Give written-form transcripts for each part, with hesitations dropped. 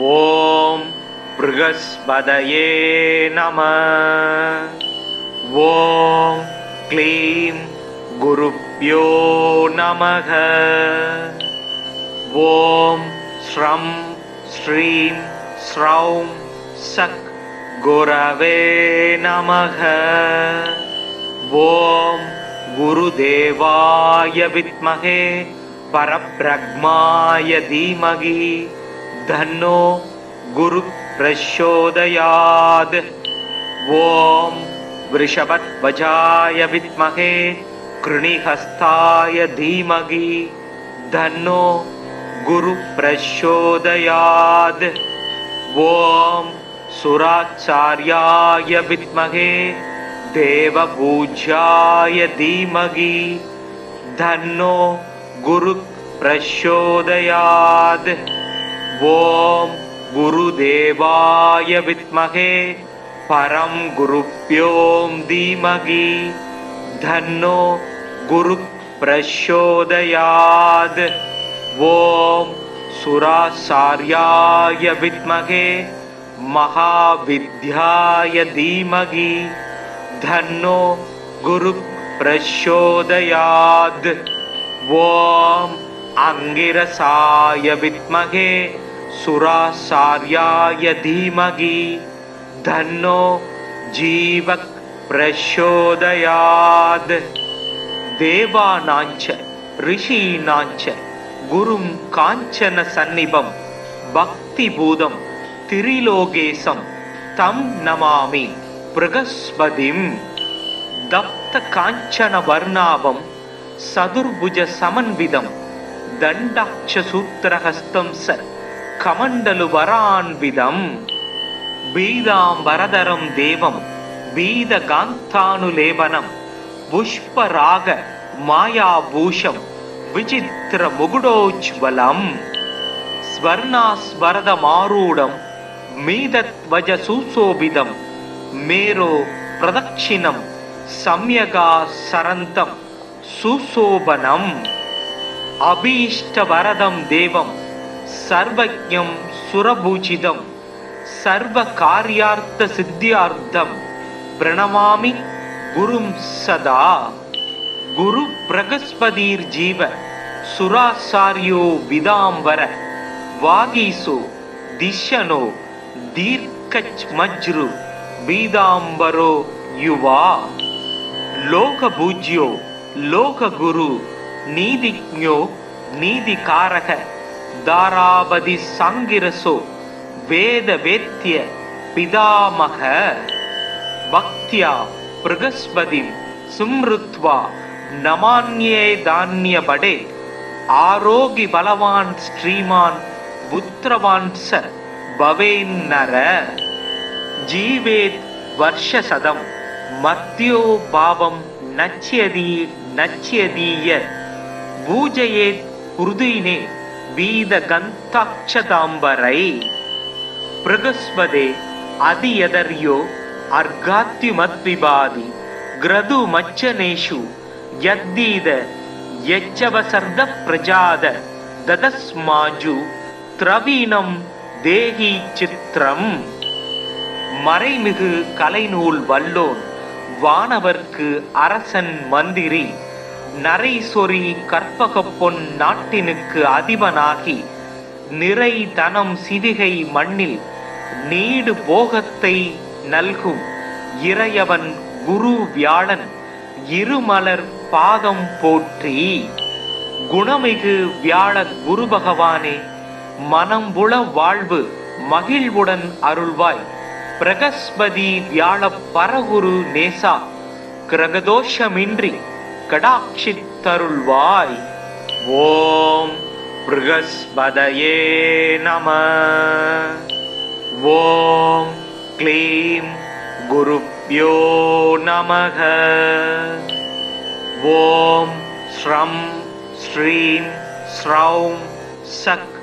ஓம் ப்ருகஸ்பதயே நமः. ஓம் க்ளீம் குருப்யோ நமः. ஓம் ஸ்ரம் ஸ்ரீம் ஸ்ரௌம் சக் குரவே நமः. ஓம் குருதேவாய வித்மஹே பரப்ரக்மாய தீமகி தன்னோ குரு பிரச்சோதயாத். ஓம் விருஷபத்வஜாய வித்மஹே கிருணிஹஸ்தாய தீமகி தன்னோ குரு பிரச்சோதயாத். ஓம் சுராச்சார்யாய வித்மஹே தேவபூஜ்யாய தீமகி தன்னோ குரு பிரச்சோதயாத். ஓம் குருதேவாய வித்மஹே பரம் குருப்யோம் தீமகி தன்னோ குரு பிரச்சோதயாத். ஓம் சுராச்சார்யாய வித்மஹே மகாவித்யாய தீமகி தன்னோ குரு பிரச்சோதயாத். ஓம் அங்கிரசாய வித்மஹே சுராச்சார்யாய தீமகி தன்னோ ஜீவக் பிரச்சோதயாத். தேவானாஞ்ச ரிஷீனாஞ்ச குரும் காஞ்சன சந்நிபம் பக்தி பூதம் திரிலோகேசம் தம் நமாமி ப்ருகஸ்பதிம். தப்த காஞ்சன வர்ணாபம் சதுர்புஜ சமன்விதம் தண்டாட்ச சூத்திரஹஸ்தம் ச கமண்டலு வரான்விதம். பீதாம்பரதரம் தேவம் பீதகாந்தானுலேபனம் புஷ்பராக மாயாபூஷம் விசித்திர முகுடோஜ்வலம். ஸ்வர்ணாஸ்வரத மாரூடம் மீதத்வஜ சுசோபிதம் மேரோ பிரதக்ஷிணம் சம்யகா சரந்தம் சுசோபனம். அபீஷ்டவரதம் தேவம் சர்வஜ்ஞம் சுரபூஜிதம் சர்வ காரியார்த்த சித்தியார்த்தம் பிரணமாமி குரும் சதா. குரு பிரகஸ்பதிர் ஜீவ சுராசாரியோ விதாம்பர வாகீசோ திஷனோ தீர்க்கச் மஜ்ரு பீதாம்பரோ யுவா. லோகபூஜ்யோ லோககுரு நீதிஜ்ஞோ நீதிகாரக தாராபதி சாங்கிரசோ வேத வேத்ய பிதாமக. பக்தியா ப்ருகஸ்பதிம் சும்ருத்வா நமான்யே தான்ய படே ஆரோகி பலவான் ஸ்ரீமான் புத்திரவான் ச பவேன்னர. ஜீவேத் வர்ஷசதம் மர்த்யோ பாவம் நச்யதி நச்யதீய பூஜயேத் ஹுருதினே வீத கந்தாட்சதாம்பரை. ப்ருகஸ்பதே அதியதர்யோ அர்காத்யுமத்விபாதி கிரது மச்சனேஷு யத்தீத யச்சவசர்த பிரஜாத ததஸ்மாஜு த்ரவீணம் தேஹி சித்திரம். மறைமிகு கலைநூல் வல்லோன் வானவர்க்கு அரசன் மந்திரி நரைசொரி கற்பக பொன் நாட்டினுக்கு அதிபனாகி நிறை தனம் சிவிகை மண்ணில் நீடு போகத்தை நல்கும் இறையவன் குரு வியாழன் இருமலர் பாதம் போற்றி. குணமிகு வியாழ குரு பகவானே மனம்புல வாழ்வு மகிழ்வுடன் அருள்வாய். பிரகஸ்பதி வியாழ பரகுரு நேசா கிரகதோஷமின்றி கடாட்சித்தருள்வாய். ஓம் ப்ருகஸ்பதயே நமः. ஓம் க்ளீம் குருப்யோ நமः. ஓம் ஸ்ரம் ஸ்ரீம் ஸ்ரௌம் சக்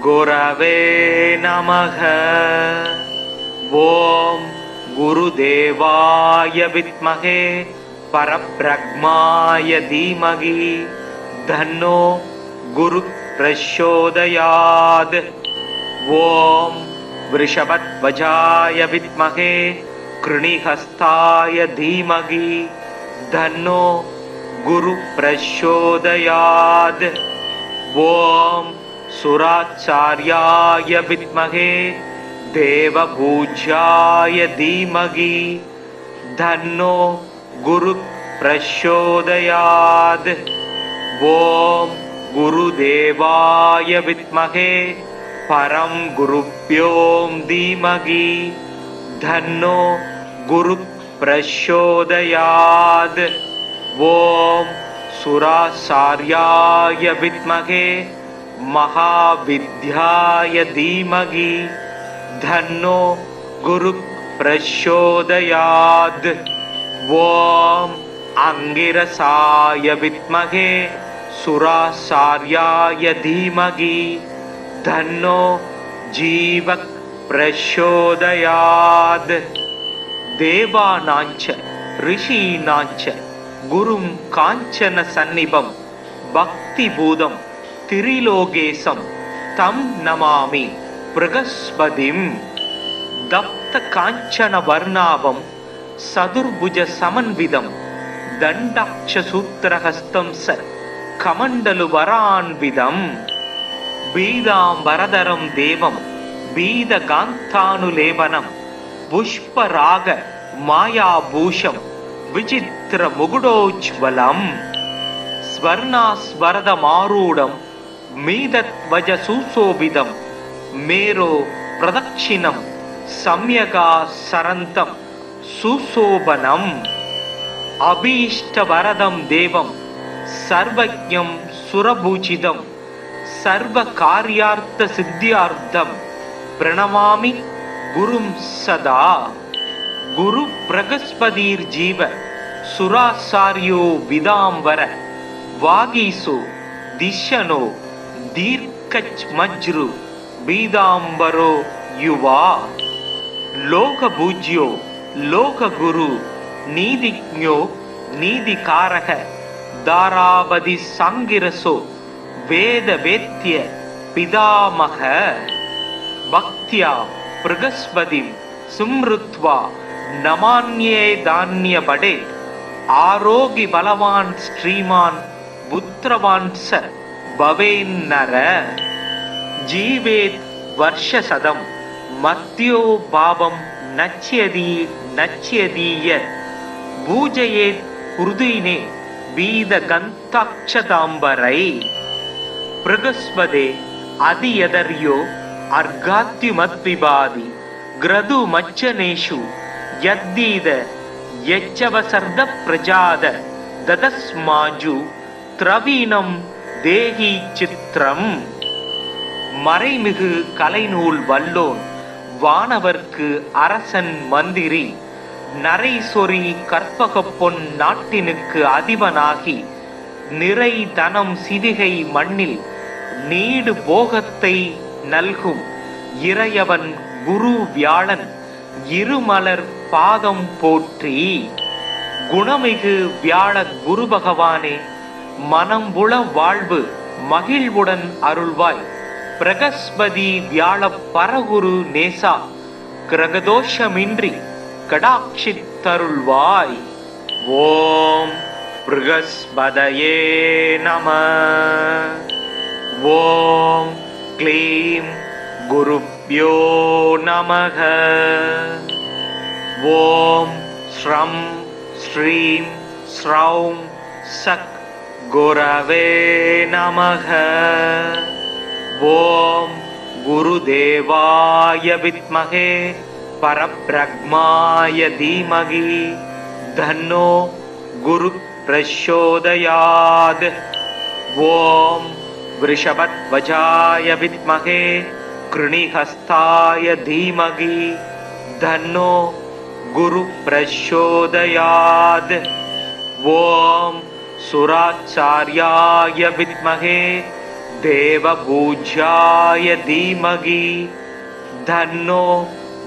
குரவே நமः. ஓம் குருதேவாய வித்மஹே பரப்ரக்மாய தீமகி தன்னோ குரு பிரச்சோதயாத். ஓம் விருஷபத்வஜாய வித்மகே கிருணிஹஸ்தாய தீமகி தன்னோ குரு பிரச்சோதயாத். ஓம் சுராச்சார்யாய வித்மகே தேவபூஜ்யாய தீமகி தன்னோ குரு பிரச்சோதயாத். ஓம் குருதேவாய வித்மகே பரம் குருப்யோம் தீமகி தன்னோ குரு பிரச்சோதயாத். ஓம் சுராசார்யாய வித்மகே மகாவித்யாய தீமகி தன்னோ குரு பிரச்சோதயாத். ஓம் அங்கிரசாய வித்மகே சுராசார்யாய தீமகி தன்னோ ஜீவக் பிரச்சோதயாத். தேவானாஞ்ச ரிஷீனாஞ்ச குரும் காஞ்சன சந்நிபம் பக்தி பூதம் திரிலோகேசம் தம் நமாமி ப்ரகஸ்பதிம். தப்த காஞ்சன வர்ணாவம் சதுர்புஜ சமன்விதம் தண்டாட்ச சூத்திரஹஸ்தம் ச கமண்டலு வரான்விதம். பீதாம்பரதரம் தேவம் பீதகாந்தானுலேபனம் புஷ்பராக மாயாபூஷம் விசித்திர முகுடோஜ்வலம். ஸ்வர்ணாஸ்வரதமாரூடம் மீதத்வஜ சுசோபிதம் மேரோ பிரதக்ஷிணம் சம்யகா சரந்தம் சுசோபனம். அபீஷ்டவரதம் தேவம் சர்வஜ்ஞம் சுரபூஜிதம் சர்வ காரியார்த்த சித்தியார்த்தம் பிரணமாமி குரும் சதா. குரு பிரகஸ்பதிர் ஜீவ சுராசாரியோ விதாம்பர வாகீசோ திஷனோ தீர்க்கச் மஜ்ரு பீதாம்பரோ யுவா. லோகபூஜ்யோ லோககுரு நீதிஜ்ஞோ நீதிகாரக தாராபதி சாங்கிரசோ வேத வேத்ய பிதாமக. பக்தியா பிரகஸ்பதிம் சும்ருத்வா நமான்யே தான்யபடே ஆரோகி பலவான் ஸ்ரீமான் புத்திரவான் ச பவேன்னர. ஜீவேத் வர்ஷசதம் மத்யோ பாவம் நச்யதி நச்யதீய பூஜயேத் ஹுருதினே வீத கந்தாட்சதாம்பரை. பிரகஸ்பதே அதியதர்யோ அர்காத்யுமத்விபாதி கிரது மச்சனேஷு யத்தீத யச்சவசர்த பிரஜாத ததஸ்மாஜு திரவீணம் தேஹி சித்திரம். மறைமிகு கலைநூல் வல்லோன் வானவர்க்கு அரசன் மந்திரி நரைசொரி கற்பக பொன் நாட்டினுக்கு அதிபனாகி நிறை தனம் சிவிகை மண்ணில் நீடு போகத்தை நல்கும் இறையவன் குரு வியாழன் இருமலர் பாதம் போற்றி. குணமிகு வியாழ குரு பகவானே மனம்புல வாழ்வு மகிழ்வுடன் அருள்வாய். பிரகஸ்பதி வியாழ பரகுரு நேசா கிரகதோஷமின்றி கடாட்சித்தருள்வாய். ஓம் ப்ருகஸ்பதயே நம. ஓம் க்ளீம் குருப்யோ நமக. ஓம் ஸ்ரம் ஸ்ரீம் ஸ்ரௌம் சக் குரவே நமக. ஓம் குருதேவாய வித்மகே பரப்ரக்மாய தீமகி தன்னோ குரு பிரச்சோதயாத். ஓம் விருஷபத்வஜாய வித்மகே கிருணிஹஸ்தாய தீமகி தன்னோ குரு பிரச்சோதயாத். ஓம் சுராச்சார்யாய வித்மகே தேவபூஜ்யாய தீமகி தன்னோ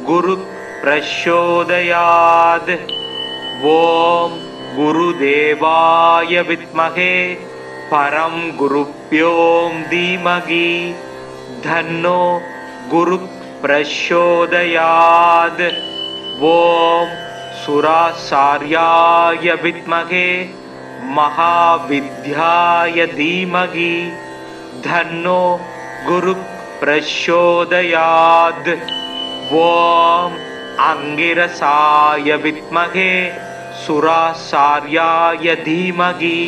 குரு பிரச்சோதயாத். ஓம் குருதேவாய வித்மகே பரம் குருப்யோம் தீமகி தன்னோ गुरु प्रचोदयात्। ओम सुराचार्याय विद्महे महाविद्याय धीमहि तन्नो गुरु प्रचोदयात्। ओम अंगिरसाय विद्महे सुराचार्याय धीमहि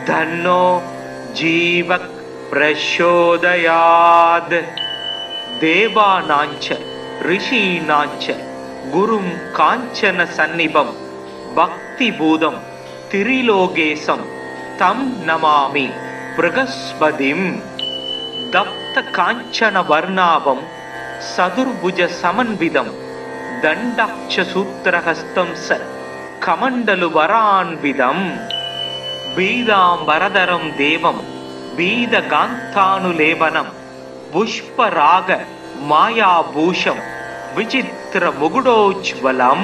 तन्नो जीवक प्रचोदयात्। देवानांच ऋषीणांच गुरुं कांचन सन्निभं भक्ति भूतं त्रिलोकेशं तं नमामि बृहस्पतिं। दप्त कांचन वर्णाभं सदुर्भुज समन्वितं दण्डाक्ष सूत्रहस्तं स कमण्डलु वरान्वितं। बीदाम्बरधरं देवं बीदकान्तानुलेपनं पुष्पराग मायाभूषं विचित्र मुकुटोज्ज्वलं।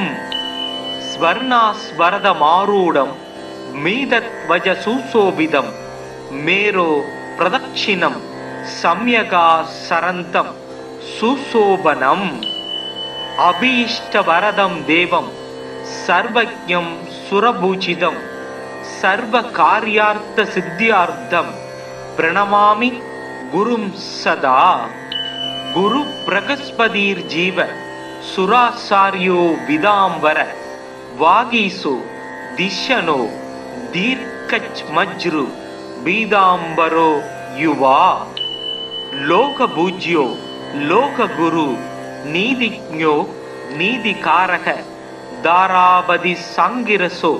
स्वर्णास्वरदमारूढं मीदध्वज सुशोभितं मेरो प्रदक्षिणं सम्यगासरन्तं सुशोभनम्। अभीष्टवरदं देवं सर्वज्ञं सुरभूषितं सर्वकार्यार्थसिद्ध्यार्थं प्रणमामि गुरुं सदा। गुरु बृहस्पतिर्जीव सुराचार्यो विदाम्बर वागीसो दिशनो दीर्घमज्रु बीदाम्बरो युवा। लोकपूज्यो लोकगुरु नीतिज्ञो नीतिकारक दारापति सांगिरसो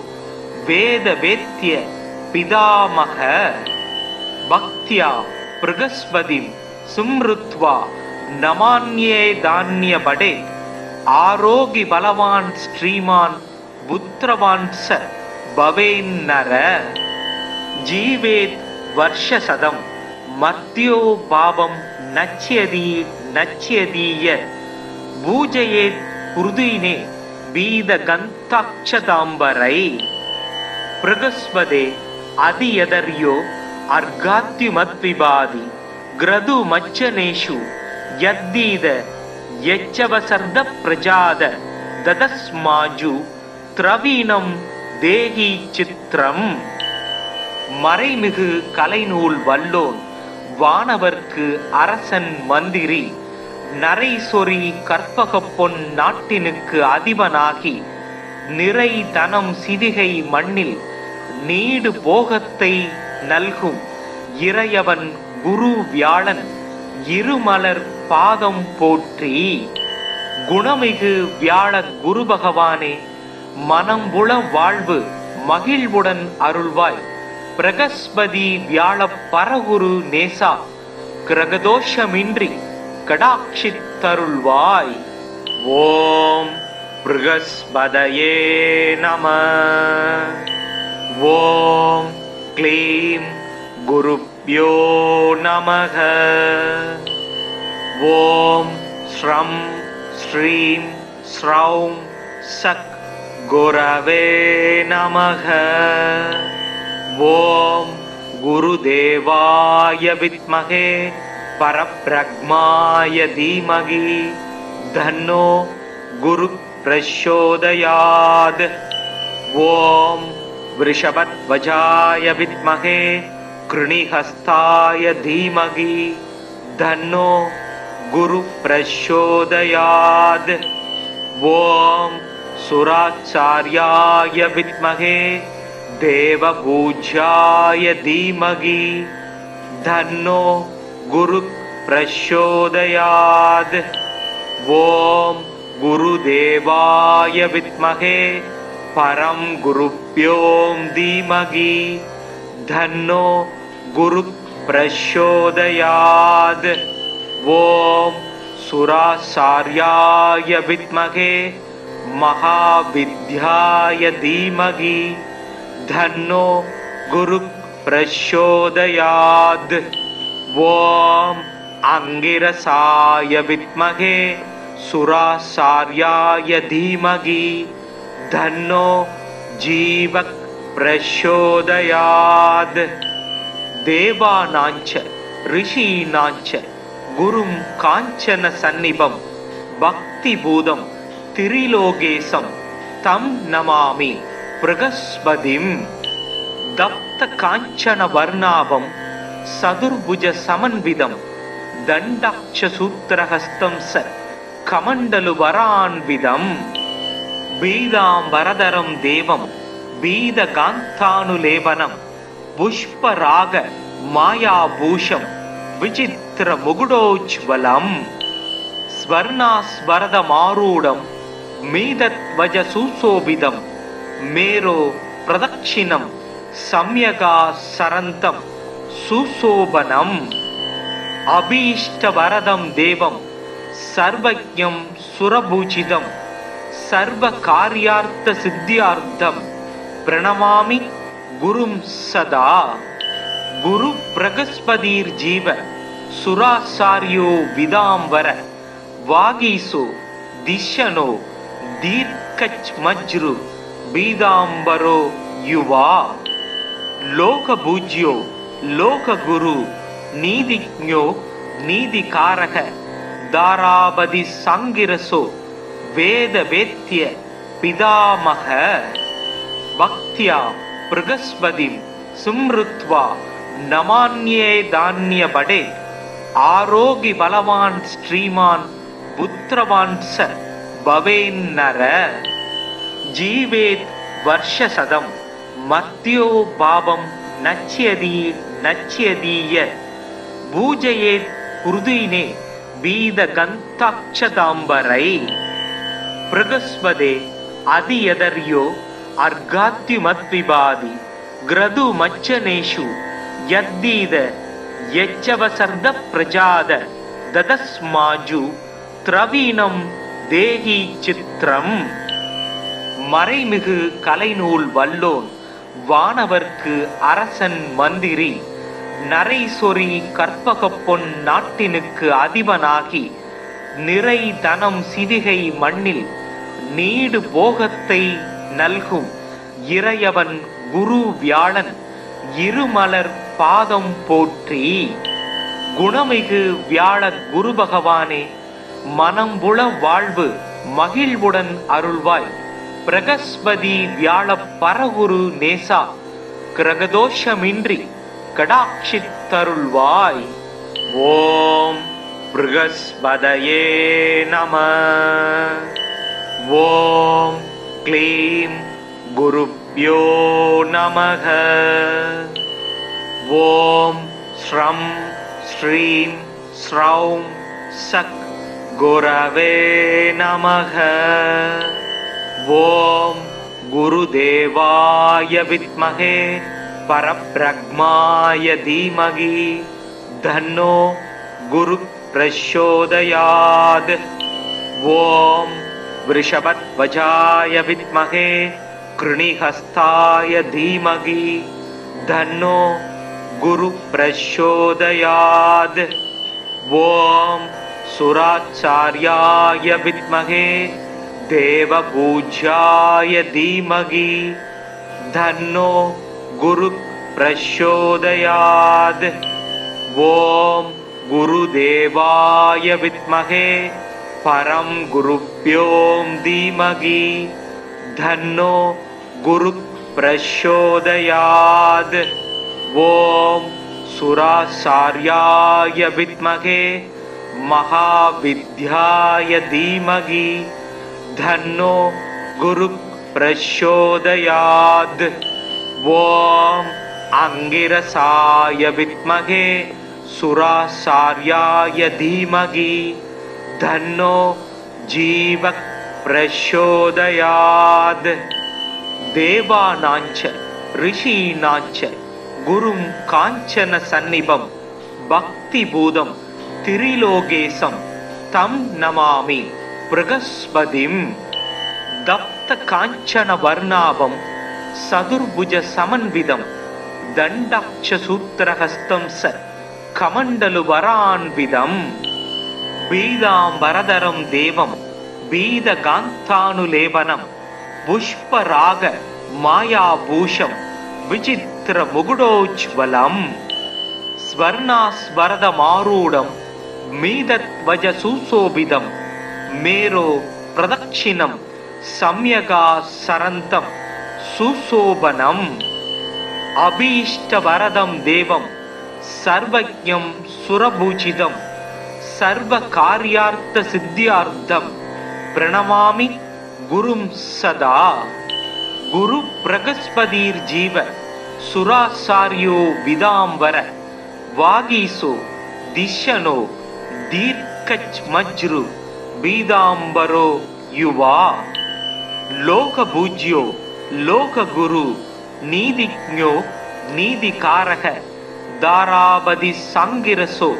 वेदवेद्य पितामह। भक्त्या बृहस्पतिं स्मृत्वा नमान्ये धान्यपडे आरोग्य बलवान् श्रीमान् पुत्रवान् स भवेन्नर। जीवेत् वर्षशतं मर्त्यो भावं नच्यति नच्यतीय पूजयेत् पृथ्वीने बीदगन्ताक्षताम्बरै। बृहस्पते अधियदर्यो अर्घात्युमद्विबादि ग्रदुमज्जनेषु यद्दीद यच्चवसर्द प्रजाद ददस्माजु த்ரவீணம் தேகி சித்திரம். மறைமிகு கலைநூல் வல்லோன் வானவர்க்கு அரசன் மந்திரி நரைசொரி கற்பக பொன் நாட்டினுக்கு அதிபனாகி நிறை தனம் சிதிகை மண்ணில் நீடு போகத்தை நல்கும் இறையவன் குரு வியாழன் இருமலர் பாதம் போற்றி. குணமிகு வியாழ குரு பகவானே, மனம்புல வாழ்வு மகிழ்வுடன் அருள்வாய். பிரகஸ்பதி வியாழ பரகுரு நேசா, கிரகதோஷமின்றி கடாட்சித்தருள்வாய். ஓம் ப்ருகஸ்பதயே நம. ஓம் க்ளீம் குருப்யோ நமக. ஓம் ஸ்ரம் ஸ்ரீம் ஸ்ரௌம் சக் குரவே நமக. ஓம் குருதேவாய வித்மகே பரப்ரக்மாய தீமகி தன்னோ குரு பிரச்சோதயாத். ஓம் விருஷபத்வஜாய வித்மகே கிருணிஹஸ்தாய தீமகி தன்னோ குரு பிரச்சோதயாத். ஓம் சுராச்சார்யாய வித்மகே தேவபூஜ்யாய தீமகி தன்னோ குரு பிரச்சோதயாத். ஓம் குருதேவாய வித்மகே பரம் குருப்யோம் தீமகி தன்னோ குரு பிரச்சோதயாத். ஓம் சுராச்சார்யாய வித்மகே மகாவித்யாய தீமகி தன்னோ குரு பிரச்சோதயாத். ஓம் அங்கிரசாய வித்மகே சுராச்சார்யாய தீமகி தன்னோ ஜீவக் பிரச்சோதயாத். தேவானாஞ்ச ரிஷீனாஞ்ச குரும் காஞ்சன சந்நிபம் பக்தி பூதம் திரிலோகேசம் தம் நமாமி ப்ரகஸ்பதிம். தப்த காஞ்சன வர்ணாபம் சதுர்புஜ சமன்விதம் தண்டாட்ச சூத்திரஹஸ்தம் ச கமண்டலு வரான்விதம். பீதாம்பரதரம் தேவம் பீத காந்தானுலேபனம் புஷ்பராக மாயாபூஷம் விசித்திர முகுடோஜ்வலம். ஸ்வர்ணாஸ்வரத மாரூடம் மீதத்வஜ சுசோபிதம் மேரோ பிரதக்ஷிணம் சம்யகா சரந்தம் சுசோபனம். அபீஷ்டவரதம் தேவம் சர்வஜ்ஞம் சுரபூஜிதம் சர்வ காரியார்த்த சித்தியார்த்தம் பிரணமாமி குரும் சதா. குரு பிரகஸ்பதிர் ஜீவ சுராசாரியோ விதாம்பர வாகீசோ திஷனோ தீர்க்கச் மஜ்ரு பீதாம்பரோ யுவா. லோகபூஜ்யோ லோககுரு நீதிஜ்ஞோ நீதிகாரக தாராபதி சங்கிரசோ வேத வேத்ய பிதாமக. பக்தியா ப்ரகஸ்பதிம் சும்ருத்வா நமான்யே தான்ய படே ஆரோகி பலவான் ஸ்ரீமான் புத்திரவான் ச பவேன்னர. ஜீவேத் வர்ஷசதம் மர்த்யோ பாவம் நச்யதி நச்யதீய பூஜயேத் குருதினே பீத கந்தாட்சதாம்பரை. ப்ரகஸ்பதே அதியதர்யோ அர்காத்யுமத்விபாதி கிரது மச்சனேஷு யத்தீத யச்சவசர்த பிரஜாத ததஸ்மாஜு த்ரவீணம் தேஹி சித்ரம். மறைமிகு கலைநூல் வல்லோன் வானவர்க்கு அரசன் மந்திரி நரைசொரி கற்பகப் பொன் நாட்டினுக்கு அதிபனாகி நிறை தனம் சிவிகை மண்ணில் நீடு போகத்தை நல்கும் இறையவன் குரு வியாழன் இருமலர் பாதம் போற்றி. குணமிகு வியாழ குரு பகவானே மனம்புல வாழ்வு மகிழ்வுடன் அருள்வாய். பிரகஸ்பதி வியாழ பரகுரு நேசா கிரகதோஷமின்றி கடாட்சித்தருள்வாய். ஓம் ப்ருகஸ்பதயே நம. ஓம் க்ளீம் குருப்யோ நமக. ஓம் ஸ்ரம் ஸ்ரீம் ஸ்ரௌம் சக் குரவே நமக. ஓம் குருதேவாய வித்மஹே பரப்ரக்மாய தீமகி தன்னோ குரு பிரச்சோதயாத். ஓம் விருஷபத்வஜாய வித்மஹே கிருணிஹஸ்தாய தீமகி தன்னோ குரு பிரச்சோதயாத். ஓம் சுராச்சார்யாய வித்மஹே தேவபூஜ்யாய தீமகி தன்னோ குரு பிரச்சோதயாத். ஓம் குருதேவாய வித்மஹே பரம் குருப்யோம் தீமகி தன்னோ குரு பிரச்சோதயாத். ஓம் சுராசார்யாய வித்மஹே மகாவித்யாய தீமகி தன்னோ குரு பிரச்சோதயாத். ஓம் அங்கிரசாய வித்மஹே சுராசார்யாய தீமகி தன்னோ ஜீவ பிரச்சோதயாத். தேவானாஞ்ச ரிஷீனாஞ்ச குரும் காஞ்சன சந்நிபம் பக்தி பூதம் திரிலோகேசம் தம் நமாமி ப்ரகஸ்பதிம். தப்த காஞ்சன வர்ணாபம் சதுர்புஜ சமன்விதம் தண்டாட்ச சூத்திரஹஸ்தம் ச கமண்டலு வரான்விதம். பீதாம்பரதரம் தேவம் பீத காந்தானுலேபனம் புஷ்பராக மாயாபூஷம் விசித்திர முகுடோஜ்வலம். ஸ்வர்ணாஸ்வரத மாரூடம் मीदध्वज सुशोभितं मेरो प्रदक्षिणं सम्यगा सरन्तं सुशोभनम् अभीष्टवरदं देवं सर्वज्ञं सुरभूषितं सर्वकार्यार्थसिद्ध्यार्थं प्रणमामि गुरुं सदा। गुरु बृहस्पतिर्जीव सुराचार्यो विदाम्बर वागीसो दिशनो दीर्घमज्रु बीदाम्बरो युवा लोकपूज्यो लोकगुरु नीतिज्ञो नीतिकारक दारावधि संगिरसो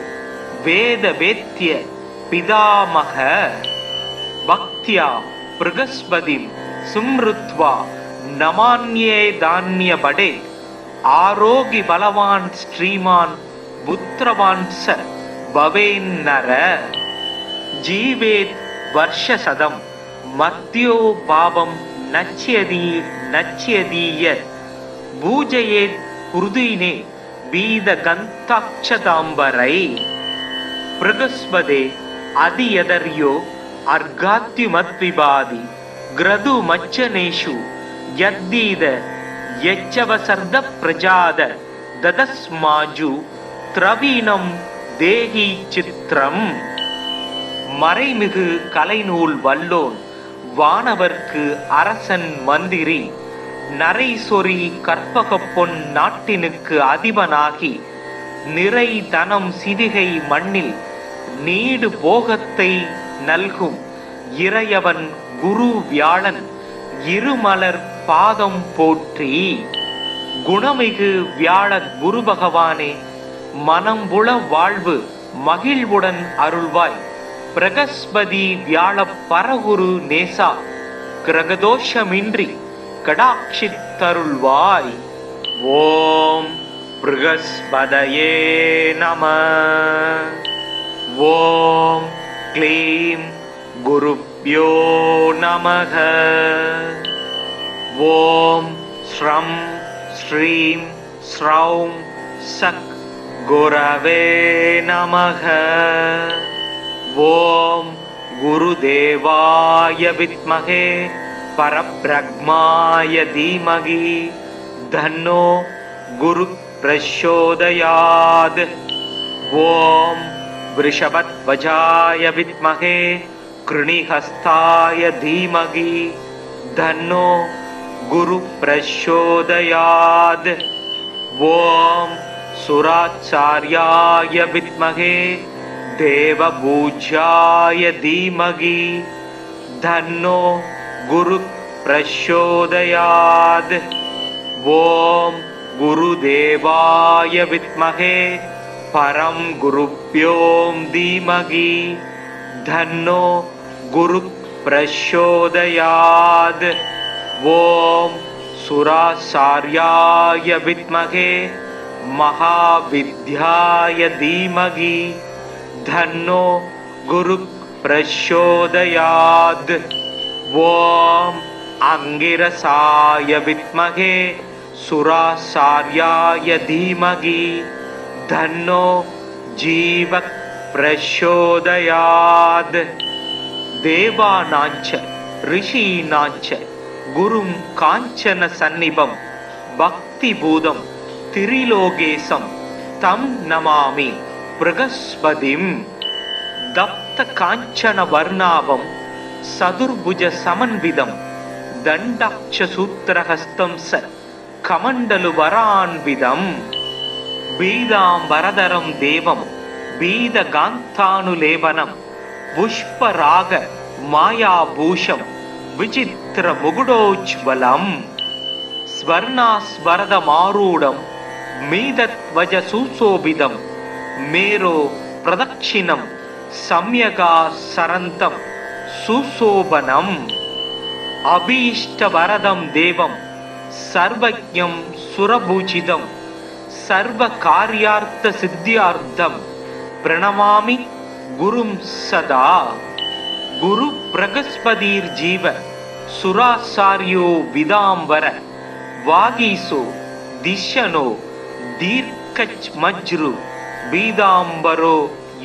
वेद वेद्य पितामह भक्त्या बृहस्पतिं स्मृत्वा नमान्ये धान्य बडे आरोग्य बलवान श्रीमान पुत्रवान स भवेन्नर जीवेत् वर्षशतं मध्यो भावं नच्यदीय पूजयेत् हृदयिने बीदगन्ताक्षताम्बरै बृहस्पते अधियदर्यो अर्घात्युमद्विबादि ग्रदु मच्चनेषु यद्दीद यच्चवसर्द प्रजाद ददस्माजु த்ரவீனம் தேகி சித்திரம். மறைமிகு கலைநூல் வல்லோன் வானவர்க்கு அரசன் மந்திரி நரைசொரி கற்பக பொன் நாட்டினுக்கு அதிபனாகி நிறை தனம் சிதிகை மண்ணில் நீடு போகத்தை நல்கும் இறையவன் குரு வியாழன் இருமலர் பாதம் போற்றி. குணமிகு வியாழ குரு பகவானே, மனம்புல வாழ்வு மகிழ்வுடன் அருள்வாய். பிரகஸ்பதி வியாழ பரகுரு நேசா, கிரகதோஷமின்றி கடாட்சித்தருள்வாய். ஓம் ப்ருகஸ்பதயே நம. ஓம் க்ளீம் குருப்யோ நமக. ஓம் ஸ்ரம் ஸ்ரீம் ஸ்ரௌம் சக் குரவே நமக. ஓம் குருதேவாய வித்மகே பரப்ரக்மாய தீமகி தன்னோ குரு பிரச்சோதயாத். ஓம் விருஷபத்வஜாய வித்மகே கிருணிஹஸ்தாய தீமகி தன்னோ குரு பிரச்சோதயாத். ஓம் சுராச்சார்யாய வித்மகே தேவபூஜ்யாய தீமகி தன்னோ குரு பிரச்சோதயாத். ஓம் குருதேவாய வித்மகே பரம் குருப்யோம் தீமகி தன்னோ குரு பிரச்சோதயாத். ஓம் சுராச்சார்யாய வித்மகே மகாவித்யாய தீமகி தன்னோ குரு பிரச்சோதயாத். ஓம் அங்கிரசாய வித்மகே சுராச்சார்யாய தீமகி தன்னோ ஜீவ பிரச்சோதயாத். தேவானாஞ்ச ரிஷீனாஞ்ச குரும் காஞ்சன சந்நிபம் பக்தி பூதம் திரிலோகேசம் தம் நமாமி ப்ருகஸ்பதிம். தப்த காஞ்சன வர்ணாவம் சதுர்புஜ சமன்விதம் தண்டாட்ச சூத்திரஹஸ்தம் ச கமண்டலு வரான்விதம். பீதாம்பரதரம் தேவம் பீதகாந்தானுலேபனம் புஷ்பராக மாயாபூஷம் விசித்திர முகுடோஜ்வலம். ஸ்வர்ணாஸ்வரதமாரூடம் மீதத்வஜ சுசோபிதம் மேரோ பிரதக்ஷிணம் சம்யகா சரந்தம் சுசோபனம். அபீஷ்டவரதம் தேவம் சர்வஜ்ஞம் சுரபூஜிதம் சர்வ கார்யார்த்த சித்தியார்த்தம் பிரணமாமி குரும் சதா. குரு பிரகஸ்பதிர்ஜீவ சுராச்சார்யோ விதாம்பர வாகீசோ திஷனோ தீர்க்கச்மஜ்ரு பீதாம்பரோ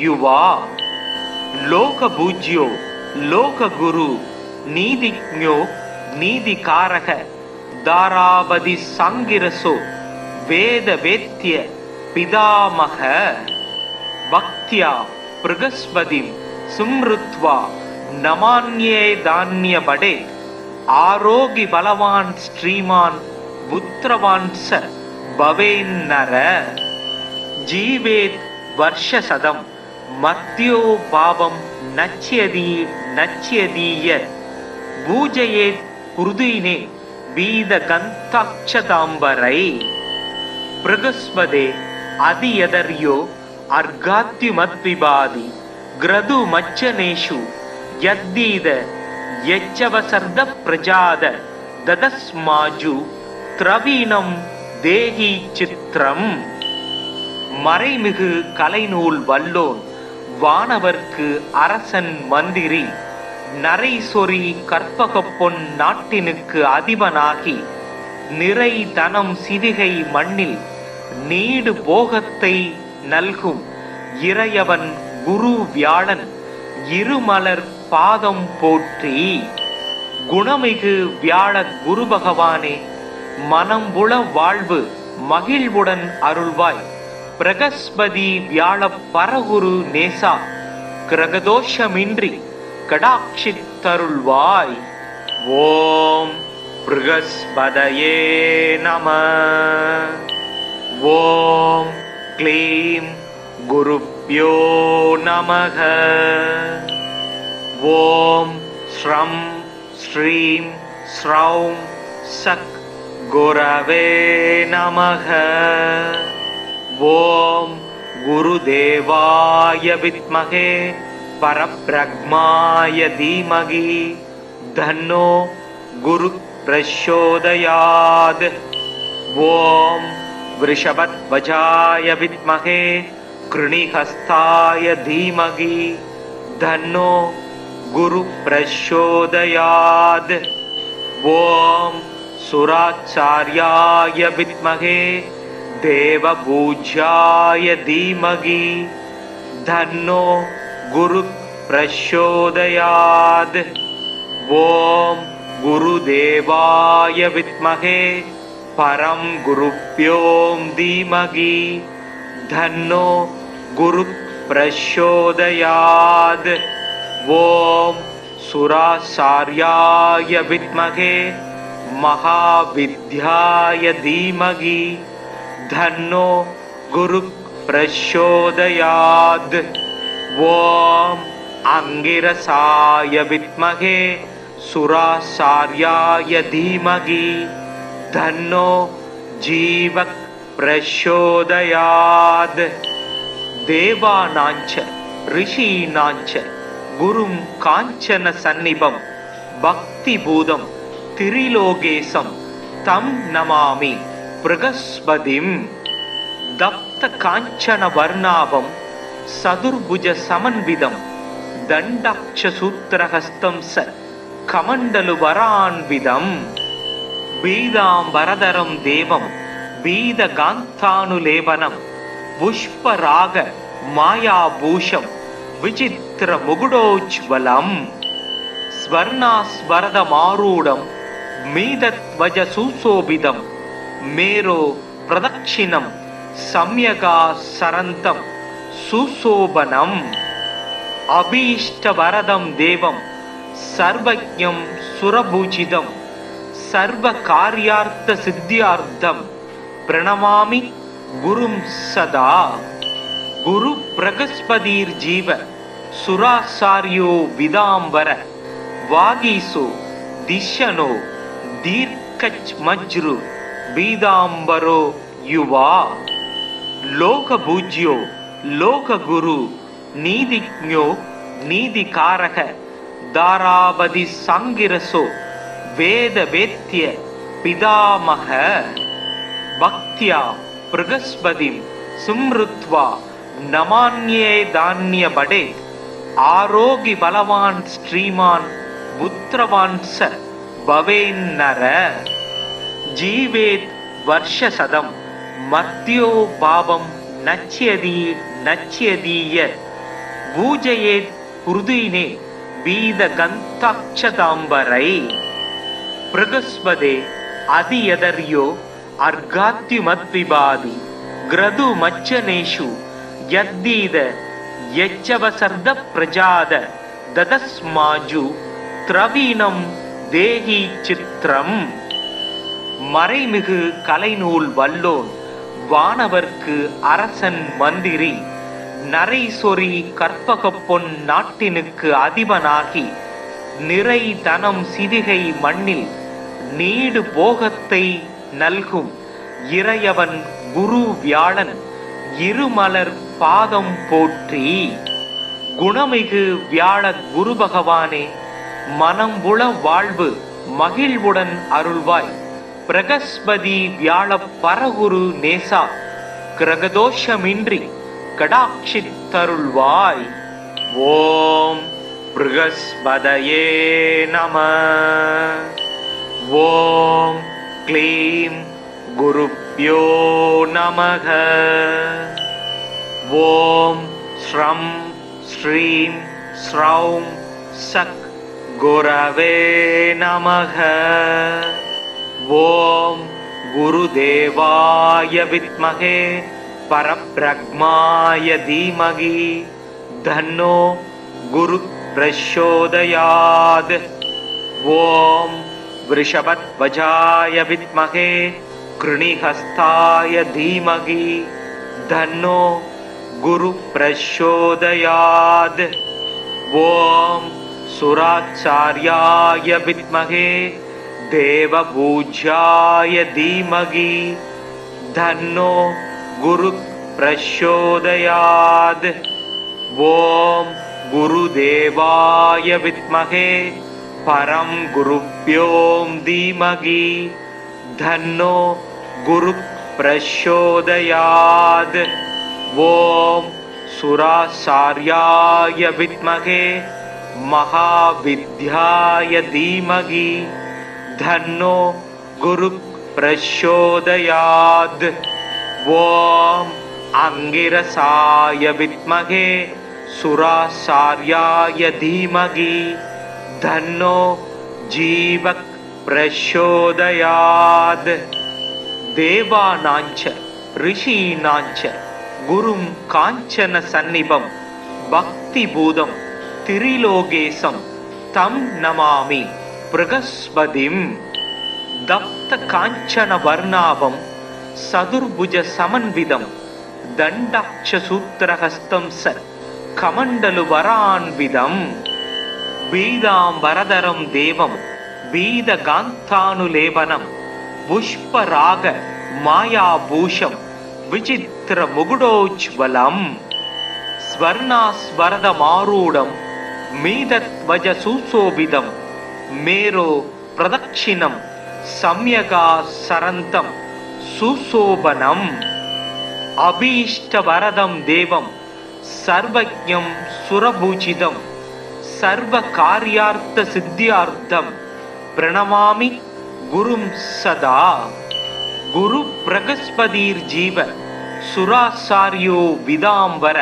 யுவா. लोकपूज्यो लोकगुरु नीतिज्ञो नीतिकारः दारावधि सांगिरसो वेद वेत्य पितामह भक्त्या बृहस्पतिं सुमृत्वा नमान्ये धान्य बडे आरोग्य बलवान श्रीमान पुत्रवान स भवेन्नर जीवेत वर्षशतम मर्त्यो पापं नच्यदीय पूजयेत कुर्दीने वीदगन्ताक्षताम्बरै बृहस्पते अधियदर्यो अर्घात्युमद्विबादि ग्रदु मच्चनेषु यद्दीद यज्जवसर्द प्रजाद ददस्माजु திரவீனம் தேகி சித்திரம். மறைமிகு கலைநூல் வல்லோன் வானவர்க்கு அரசன் மந்திரி நரை சொறி கற்பக பொன் நாட்டினுக்கு அதிபனாகி நிறை தனம் சிவிகை மண்ணில் நீடு போகத்தை நல்கும் இறையவன் குரு வியாழன் இருமலர் பாதம் போற்றி. குணமிகு வியாழ குரு பகவானே, மனம்புல வாழ்வு மகிழ்வுடன் அருள்வாய். பிரகஸ்பதி வியாழ பரகுரு நேசா கிரகதோஷமின்றி கடாட்சித்தருள்வாய். ஓம் ப்ருகஸ்பதயே நம. ஓம் க்ளீம் குருப்யோ நமக. ஓம் ஸ்ரம் ஸ்ரீம் ஸ்ரௌம் சக் குரவே நமக. ஓம் குருதேவாய வித்மகே பரப்ரக்மாய தீமகி தன்னோ குரு பிரச்சோதயாத். ஓம் விருஷபத்வஜாய வித்மகே கிருணிஹஸ்தாய தீமகி தன்னோ குரு பிரச்சோதயாத். ஓம் சுராச்சார்யாய வித்மகே தேவபூஜ்யாய தீமகி தன்னோ குரு பிரச்சோதயாத். ஓம் குருதேவாய வித்மகே பரம் குருப்யோம் தீமகி தன்னோ குரு பிரச்சோதயாத். ஓம் சுராச்சார்யாய வித்மகே மகாவித்யாய தீமகி தன்னோ குரு பிரச்சோதயாத். ஓம் அங்கிரசாய வித்மகே சுராச்சார்யாய தீமகி தன்னோ ஜீவக் பிரச்சோதயாத். தேவானாஞ்ச ரிஷீனாஞ்ச குரும் காஞ்சன சந்நிபம் பக்தி பூதம் திரிலோகேசம் தம் நமாமி ப்ருகஸ்பதிம். தப்த காஞ்சன வர்ணாபம் சதுர்புஜ சமன்விதம் தண்டாட்ச சூத்திரஹஸ்தம் ச கமண்டலு வரான்விதம். பீதாம்பரதரம் தேவம் பீதகாந்தானுலேபனம் புஷ்பராக மாயாபூஷம் விசித்திர முகுடோஜ்வலம். ஸ்வர்ணாஸ்வரதமாரூடம் மீதத்வஜ சுசோபிதம் மேரோ பிரதட்சிணம் சம்யகா சரந்தம் சுசோபனம். அபீஷ்டவரதம் தேவம் சர்வஜ்ஞம் சுரபூஜிதம் சர்வ காரியார்த்த சித்தியார்த்தம் பிரணமாமி குரும் சதா. குரு பிரகஸ்பதிர் ஜீவ சுராசாரியோ விதாம்பர வாகீசோ திஷனோ தீர்க்கச் மஜ்ரு பீதாம்பரோ யுவா. லோகபூஜ்யோ லோககுரு நீதிஜ்ஞோ நீதிகாரக தாராவதி சாங்கிரசோ வேத வேத்ய பிதாமக. பக்தியா ப்ருகஸ்பதிம் சும்ருத்வா நமான்யே தான்ய படே ஆரோகி பலவான் ஸ்ரீமான் புத்திரவான் ச பவேன்னர. ஜீவேத் வர்ஷசதம் மர்த்யோ பாவம் நச்யதீய பூஜயேத் குருதினே வீத கந்தாட்சதாம்பரை பிரகஸ்பதே அதியதர்யோ அர்காத்யுமத்விபாதி கிரது மச்சனேஷு யத்தீத யச்சவசர்த பிரஜாத ததஸ்மாஜு திரவீணம் தேஹி சித்திரம். மறைமிகு கலைநூல் வல்லோன் வானவர்க்கு அரசன் மந்திரி நரைசொரி கற்பக பொன் நாட்டினுக்கு அதிபனாகி நிறை தனம் சிவிகை மண்ணில் நீடு போகத்தை நல்கும் இறையவன் குரு வியாழன் இருமலர் பாதம் போற்றி. குணமிகு வியாழ குரு பகவானே, மனம்புல வாழ்வு மகிழ்வுடன் அருள்வாய். பிரகஸ்பதி வியாழ பரகுரு நேசா கிரகதோஷமின்றி கடாட்சித்தருள்வாய். ஓம் ப்ருகஸ்பதயே நம. ஓம் க்ளீம் குருப்யோ நமக. ஓம் ஸ்ரம் ஸ்ரீம் ஸ்ரௌம் சக் குரவே நமக. ஓம் குருதேவாய வித்மகே பரப்ரக்மாய தீமகி தன்னோ குரு பிரச்சோதயாத். ஓம் விருஷபத்வஜாய வித்மகே கிருணிஹஸ்தாய தீமகி தன்னோ குரு பிரச்சோதயாத். ஓம் சுராச்சார்யாய வித்மகே தேவபூஜ்யாய தீமகி தன்னோ குரு பிரச்சோதயாத். ஓம் குருதேவாய வித்மகே பரம் குருப்யோம் தீமகி தன்னோ குரு பிரச்சோதயாத். ஓம் சுராச்சார்யாய வித்மகே மகாவித்யாய தீமகி தன்னோ குரு பிரச்சோதயாத். ஓம் அங்கிரசாய வித்மகே சுராச்சார்யாய தீமகி தன்னோ ஜீவக் பிரச்சோதயாத். தேவானாஞ்ச ரிஷீனாஞ்ச குரும் காஞ்சன சந்நிபம் பக்தி பூதம் திரிலோகேசம் தம் நமாமி பிரகஸ்பதிம். தப்த காஞ்சன வர்ணாபம் சதுர்புஜ சமன்விதம் தண்டாட்ச சூத்திரஹஸ்தம் ச கமண்டலு வரான்விதம். பீதாம்பரதரம் தேவம் பீத காந்தானுலேபனம் புஷ்பராக மாயாபூஷம் விசித்திர முகுடோஜ்வலம். ஸ்வர்ணாஸ்வரதமாரூடம் மீதத்வஜ சுசோபிதம் மேரோ பிரதக்ஷிணம் சம்யகா சரந்தம் சுசோபனம். அபீஷ்டவரதம் தேவம் சர்வஜ்ஞம் சுரபூஜிதம் சர்வ காரியார்த்த சித்தியார்த்தம் பிரணமாமி குரும் சதா. குரு பிரகஸ்பதிர் ஜீவ சுராசாரியோ விதாம்பர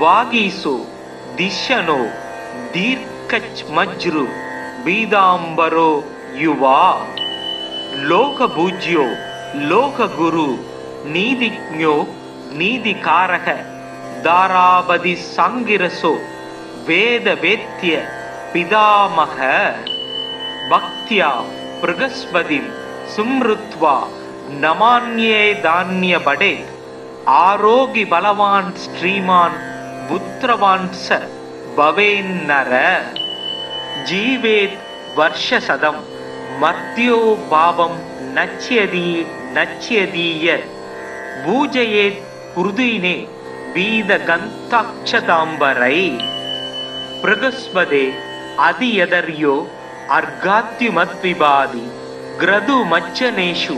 வாகீசோ திஷனோ தீர்க்கச் மஜ்ரு பீதாம்பரோ யுவா. லோகபூஜ்யோ லோககுரு நீதிஜ்ஞோ நீதிகாரக தாராபதி சங்கிரசோ வேத வேத்ய பிதாமக. பக்தியா பிரகஸ்பதிம் சும்ருத்வா நமான்யே தான்ய படே ஆரோகி பலவான் ஸ்ரீமான் புத்திரவான் ச பவேன்னர. ஜீவேத் வர்ஷசதம் மர்த்யோ பாவம் நச்யதி நச்யதீய பூஜயேத் குருதினே வீத கந்தாட்சதாம்பரை. பிரகஸ்பதே அதியதர்யோ அர்காத்யுமத்விபாதி கிரது மச்சனேஷு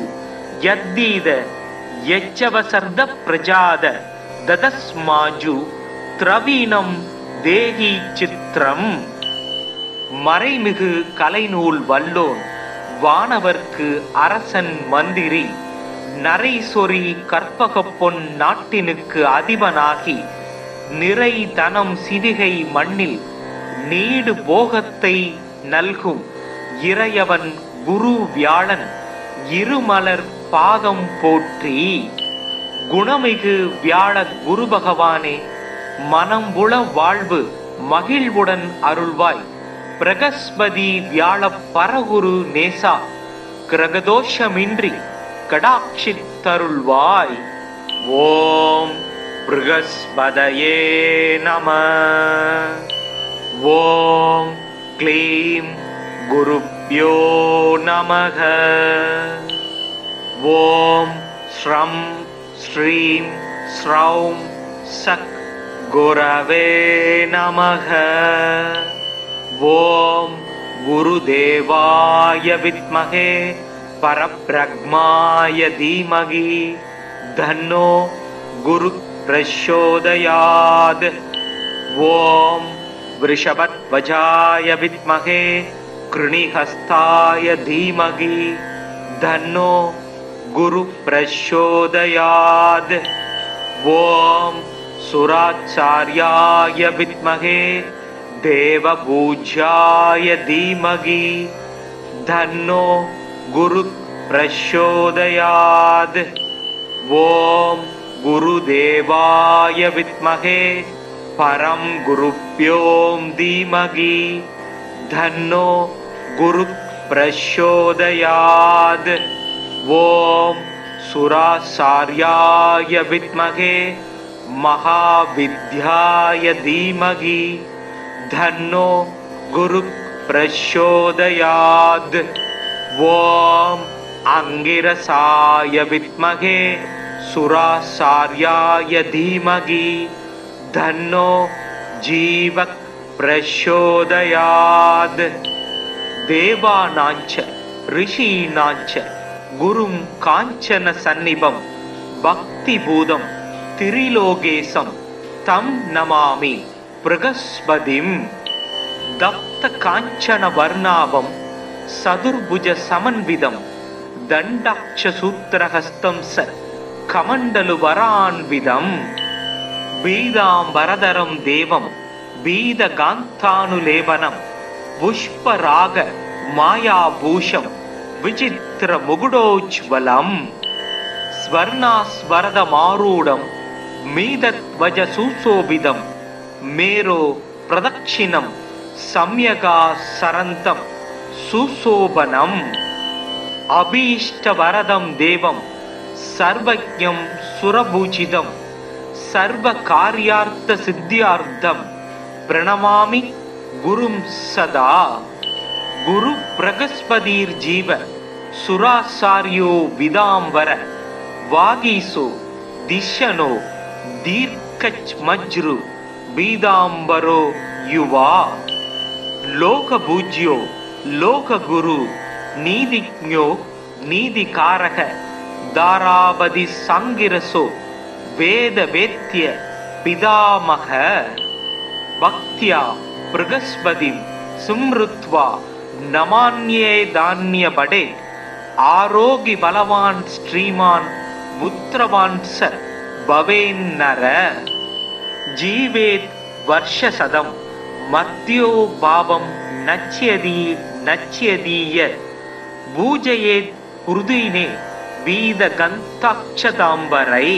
யத்தீத யச்சவசர்த பிரஜாத ததஸ்மாஜு திரவீணம் தேஹி சித்திரம். மறைமிகு கலைநூல் வல்லோன் வானவர்க்கு அரசன் மந்திரி நரைசொரி கற்பக பொன் நாட்டினுக்கு அதிபனாகி நிறை தனம் சிவிகை மண்ணில் நீடு போகத்தை நல்கும் இறையவன் குரு வியாழன் இருமலர் பாதம் போற்றி. குணமிகு வியாழ குரு பகவானே, மனம்புல வாழ்வு மகிழ்வுடன் அருள்வாய். பிரகஸ்பதி வியாழ பரகுரு நேசா, கிரகதோஷமின்றி கடாட்சித்தருள்வாய். ஓம் ப்ருகஸ்பதயே நம. ஓம் க்ளீம் குருப்யோ நமக. ஓம் ஸ்ரம் ஸ்ரீம் ஸ்ரௌம் சக் குரவே நமக. ஓம் குருதேவாய வித்மகே பரப்ரக்மாய தீமகி தன்னோ குரு பிரச்சோதயாத். ஓம் விருஷபத்வஜாய வித்மகே கிருணிஹஸ்தாய தீமகி தன்னோ குரு பிரச்சோதயாத். ஓம் சுராச்சார்யாய வித்மகே தேவபூஜ்யாய தீமகி தன்னோ குரு பிரச்சோதயாத். ஓம் குருதேவாய வித்மகே பரம் குருப்யோம் தீமகி தன்னோ குரு பிரச்சோதயாத். ஓம் சுராசார்யாய வித்மகே மகாவித்யாய தீமகி தன்னோ குரு பிரச்சோதயாத். ஓம் அங்கிரசாய வித்மகே சுராசார்யாய தீமகி தன்னோ ஜீவக் பிரச்சோதயாத். தேவானாஞ்ச ரிஷீனாஞ்ச குரும் காஞ்சன சந்நிபம் பக்தி பூதம் திரிலோகேசம் தம் நமாமி ப்ருகஸ்பதிம். தப்த காஞ்சன வர்ணாபம் சதுர்புஜ சமன்விதம் தண்டாட்ச சூத்திரஹஸ்தம் ச கமண்டலு வரான்விதம். பீதாம்பரதரம் தேவம் பீதகாந்தானுலேபனம் புஷ்பராக மாயாபூஷம் விசித்திர முகுடோஜ்வலம். ஸ்வர்ணாஸ்வரதமாரூடம் மீதத்வஜ சுசோபிதம் மேரோ பிரதக்ஷிணம் சம்யகா சரந்தம் சுசோபனம். அபீஷ்டவரதம் தேவம் சர்வஜ்ஞம் சுரபூஜிதம் சர்வ காரியார்த்த சித்தியார்த்தம் பிரணமாமி குரும் சதா. குரு பிரகஸ்பதிர் ஜீவ சுராசாரியோ விதாம்பர வாகீசோ திஷனோ தீர்க்கச் மஜ்ரு பீதாம்பரோ யுவா. லோகபூஜ்யோ லோககுரு நீதிஜ்ஞோ நீதிகாரக தாராபதி சங்கிரசோ வேத வேத்ய பிதாமக. பக்தியா ப்ருகஸ்பதிம் சும்ருத்வா நமான்யே தான்ய படே ஆரோகி பலவான் ஸ்ரீமான் புத்திரவான் ச பவேன்னர. ஜீவேத் வர்ஷசதம் மத்யோ பாவம் நச்யதி நச்யதீய பூஜயேத் ஹுருதினே வீத கந்தாட்சதாம்பரை.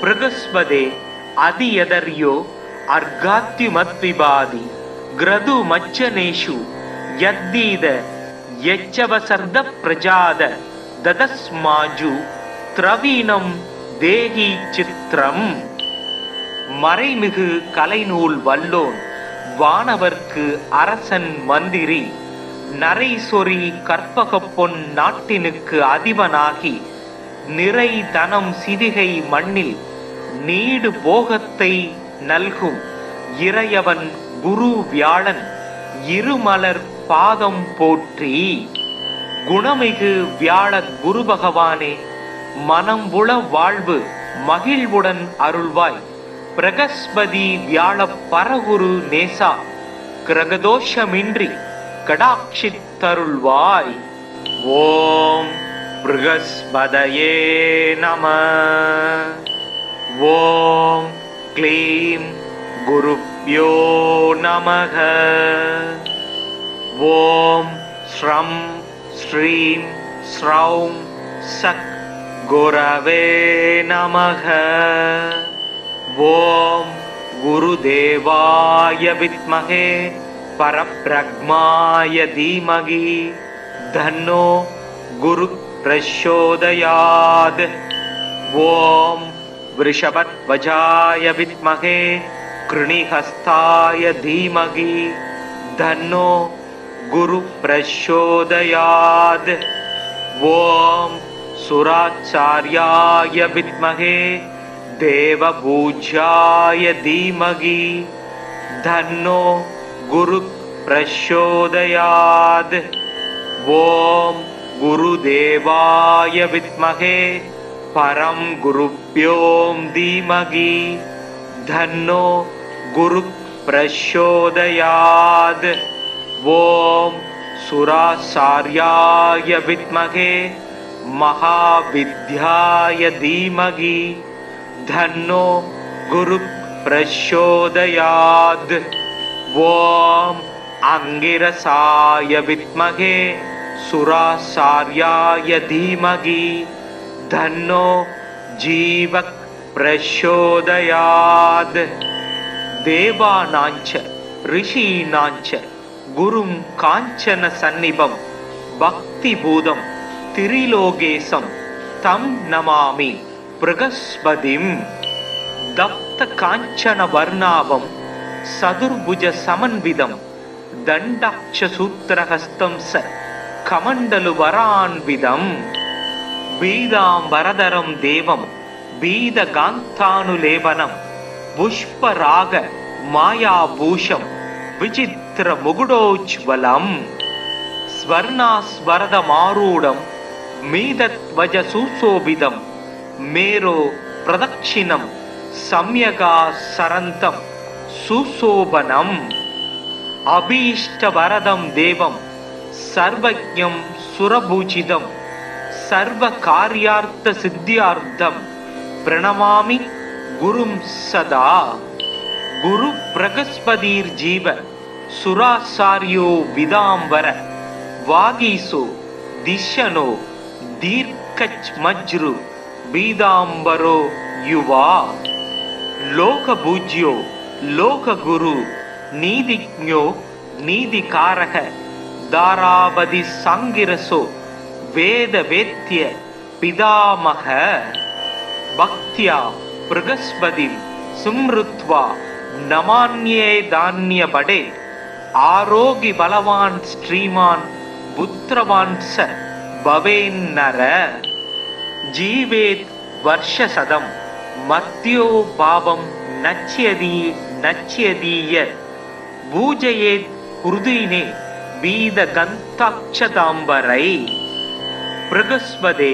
ப்ருகஸ்பதே அதியதர்யோ அர்காத்யுமத்விபாதி கிரது மச்சனேஷு யத்தீத யச்சவசர்த பிரஜாத ததஸ்மாஜு த்ரவீணம் தேகி சித்திரம். மறைமிகு கலைநூல் வல்லோன் வானவர்க்கு அரசன் மந்திரி நரைசொரி கற்பக பொன் நாட்டினுக்கு அதிபனாகி நிறை தனம் சிவிகை மண்ணில் நீடு போகத்தை நல்கும் இறையவன் குரு வியாழன் இருமலர் பாதம் போற்றி. குணமிகு வியாழ குரு பகவானே, மனம்புல வாழ்வு மகிழ்வுடன் அருள்வாய். பிரகஸ்பதி வியாழ பரகுரு நேசா, கிரகதோஷமின்றி கடாட்சித்தருள்வாய். ஓம் ப்ருகஸ்பதயே நம. ஓம் க்ளீம் குருப்யோ गुरुभ्यो नमः। ॐ श्रं श्रीं श्रौं सक गुरवे नमः। ॐ गुरुदेवाय विद्महे परब्रह्माय धीमहि तन्नो गुरुः प्रचोदयात्। ॐ वृषभध्वजाय विद्महे कृणिहस्ताय धीमहि तन्नो गुरुः प्रचोदयात्। ॐ सुराचार्याय विद्महे देवपूज्याय धीमहि तन्नो गुरुः प्रचोदयात्। ॐ गुरुदेवाय विद्महे परं गुरुभ्यो धीमहि तन्नो गुरुः प्रचोदयात्। ॐ सुराचार्याय विद्महे महाविद्याय धीमहि तन्नो गुरुः प्रचोदयात्। ॐ अंगिरसाय विद्महे सुराचार्याय धीमहि तन्नो जीवः प्रचोदयात्। देवानांच ऋषीणांच गुरुं कांचन सन्निभं भक्तिभूतं त्रिलोकेशं तं नमामि बृहस्पतिं। दप्त कांचन वर्णाभं सदुर्भुज समन्वितं दण्डाक्ष सूत्रहस्तं स कमण्डलु वरान्वितं। बीदाम्बरधरं देवं बीदकान्तानुलेपनं पुष्पराग मायाभूषं विचित्रमुकुटोज्ज्वलं। स्वर्णास्वरदमारूढं मीदध्वज सुशोभितं मेरो प्रदक्षिणं सम्यगासरन्तं सुशोभनम्। अभीष्टवरदं देवं सर्वज्ञं सुरपूजितं सर्वकार्यार्थसिद्ध्यार्थं प्रणमामि गुरुं सदा। गुरु बृहस्पतिर्जीव सुराचार्यो विदाम्बर वागीसो दिशनो दीर्घज्मज्रु बीदाम्बरो युवा। लोकपूज्यो लोकगुरु नीतिज्ञो नीतिकारः दारावधि सांगिरसो वेदवेद्य पितामह। भक्त्या बृहस्पतिं स्मृत्वा नमान्ये धान्यपडे आरोग्य बलवान् श्रीमान् पुत्रवान् स भवेन्नर। जीवेत् वर्षशतं मर्त्यो पापं नश्यति नश्यतीय पूजयेत् हृदीने बीदगन्ताक्षताम्बरै। बृहस्पते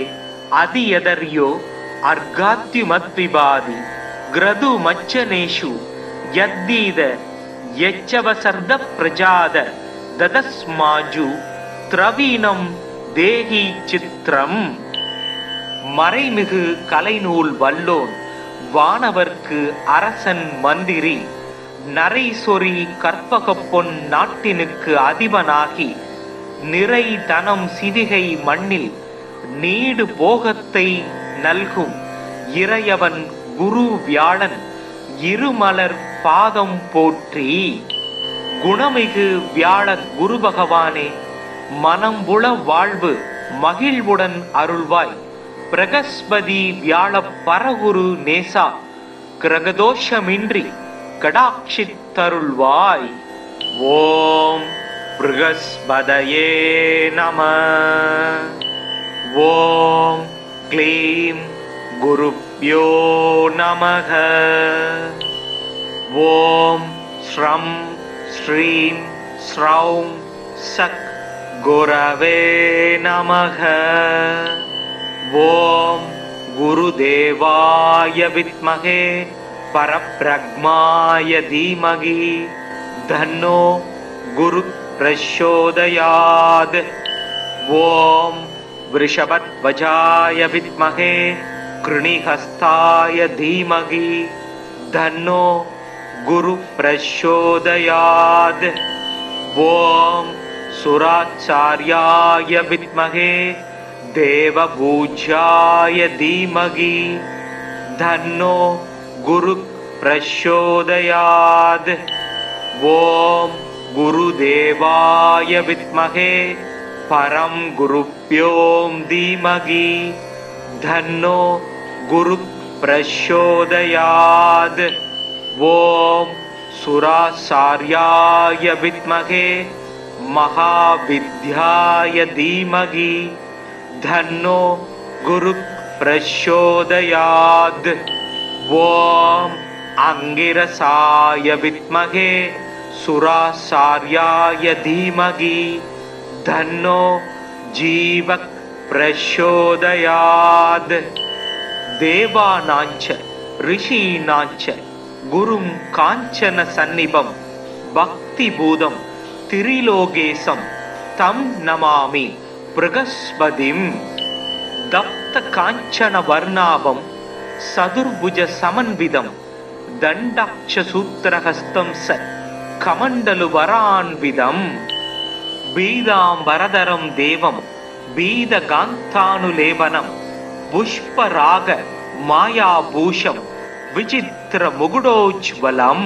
अधियदर्यो अर्घात्युमद्विबादि ग्रदुमज्जनेषु यद्दीद यच्चवसर्द प्रजाद ददस्माजु த்ரவீனம் தேகி சித்திரம். மறைமிகு கலைநூல் வல்லோன் வானவர்க்கு அரசன் மந்திரி நரைசொரி கற்பக பொன் நாட்டினுக்கு அதிபனாகி நிறை தனம் சிதிகை மண்ணில் நீடு போகத்தை நல்கும் இறையவன் குரு வியாழன் இருமலர் பாதம் போற்றி. குணமிகு வியாழ குரு பகவானே, மனம்புல வாழ்வு மகிழ்வுடன் அருள்வாய். பிரகஸ்பதி வியாழ பரகுரு நேசா, கிரகதோஷமின்றி கடாட்சித்தருள்வாய். ஓம் ப்ருகஸ்பதயே நம. ஓம் க்ளீம் குருப்யோ நமக. ஓம் ஸ்ரம் ஸ்ரீம் ஸ்ரௌம் சக் குரவே நமக. ஓம் குருதேவாய வித்மகே பரப்ரக்மாய தீமகி தன்னோ குரு பிரச்சோதயாத். ஓம் விருஷபத்வஜாய வித்மகே கிருணிஹஸ்தாய தீமகி தன்னோ गुरु प्रचोदयात्। ओम सुराचार्याय विद्महे देवपूज्याय धीमहि तन्नो गुरु प्रचोदयात्। ओम गुरुदेवाय विद्महे परम गुरुभ्यो धीमहि तन्नो गुरु प्रचोदयात्। ओम सुराचार्याय विद्महे महाविद्याय धीमहि तन्नो गुरु प्रचोदयात्। ओम अंगिरसाय विद्महे सुराचार्याय धीमहि तन्नो जीवक प्रचोदयात्। देवानांच ऋषीणांच गुरुं कांचन सन्निभं भक्ति भूतं त्रिलोकेशं तं नमामि बृहस्पतिं। दप्त कांचन वर्णाभं सदुर्भुज समन्वितं दण्डाक्ष सूत्रहस्तं स कमण्डलु वरान्वितं। बीदाम्बरधरं देवं बीदकान्तानुलेपनं पुष्पराग मायाभूषं विचित्र मुकुटोज्ज्वलं।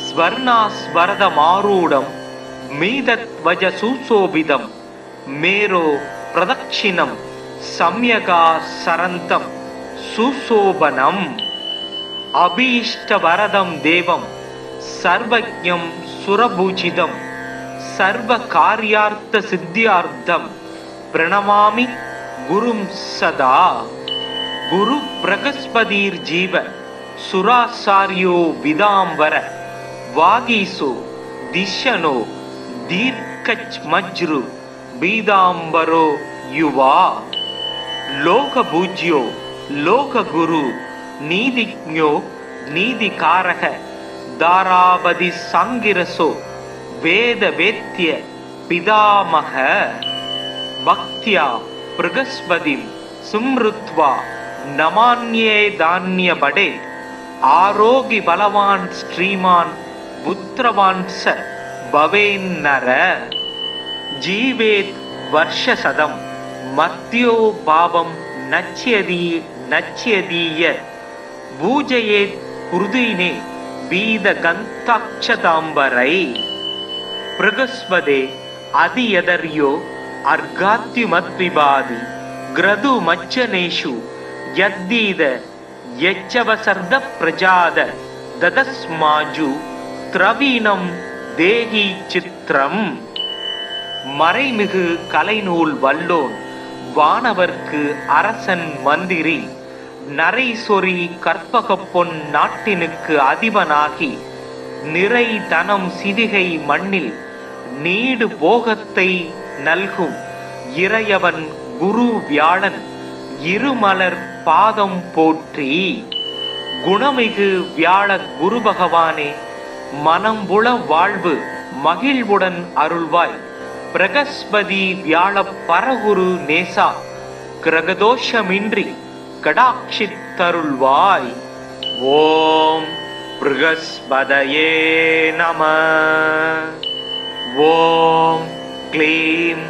स्वर्णास्वरदमारूढं मीदध्वज सुशोभितं मेरो प्रदक्षिणं सम्यगासरन्तं सुशोभनम्। अभीष्टवरदं देवं सर्वज्ञं सुरपूजितं सर्वकार्यार्थसिद्ध्यार्थं प्रणमामि गुरुं सदा। गुरु बृहस्पतिर्जीव सुराचार्यो विदाम्बर वागीसो दिशनो दीर्घज्मज्रु बीदाम्बरो युवा। लोकपूज्यो लोकगुरु नीतिज्ञो नीतिकारः दारापति सांगिरसो वेदवेद्य पितामह। भक्त्या बृहस्पतिं स्मृत्वा नमान्ये धान्यपडे आरोग्य बलवान् श्रीमान् पुत्रवान् स भवेन्नर। जीवेत् वर्षशतं मर्त्यो भावं नच्यदीय पूजयेत् हृदयिने बीदगन्ताक्षताम्बरै। बृहस्पते अधियदर्यो अर्घात्युमद्विबादि ग्रदुमज्जनेषु यद्दीद यच्चवसर्द प्रजाद ददस्माजु த்ரவீனம் தேகி சித்திரம். மறைமிகு கலைநூல் வல்லோன் வானவர்க்கு அரசன் மந்திரி நரைசொரி கற்பக பொன் நாட்டினுக்கு அதிபனாகி நிறை தனம் சிதிகை மண்ணில் நீடு போகத்தை நல்கும் இறையவன் குரு வியாழன் இருமலர் பாதம் போற்றி. குணமிகு வியாழ குரு பகவானே, மனம்புல வாழ்வு மகிழ்வுடன் அருள்வாய். பிரகஸ்பதி வியாழ பரகுரு நேசா, கிரகதோஷமின்றி கடாட்சித்தருள்வாய். ஓம் ப்ருகஸ்பதயே நம. ஓம் க்ளீம்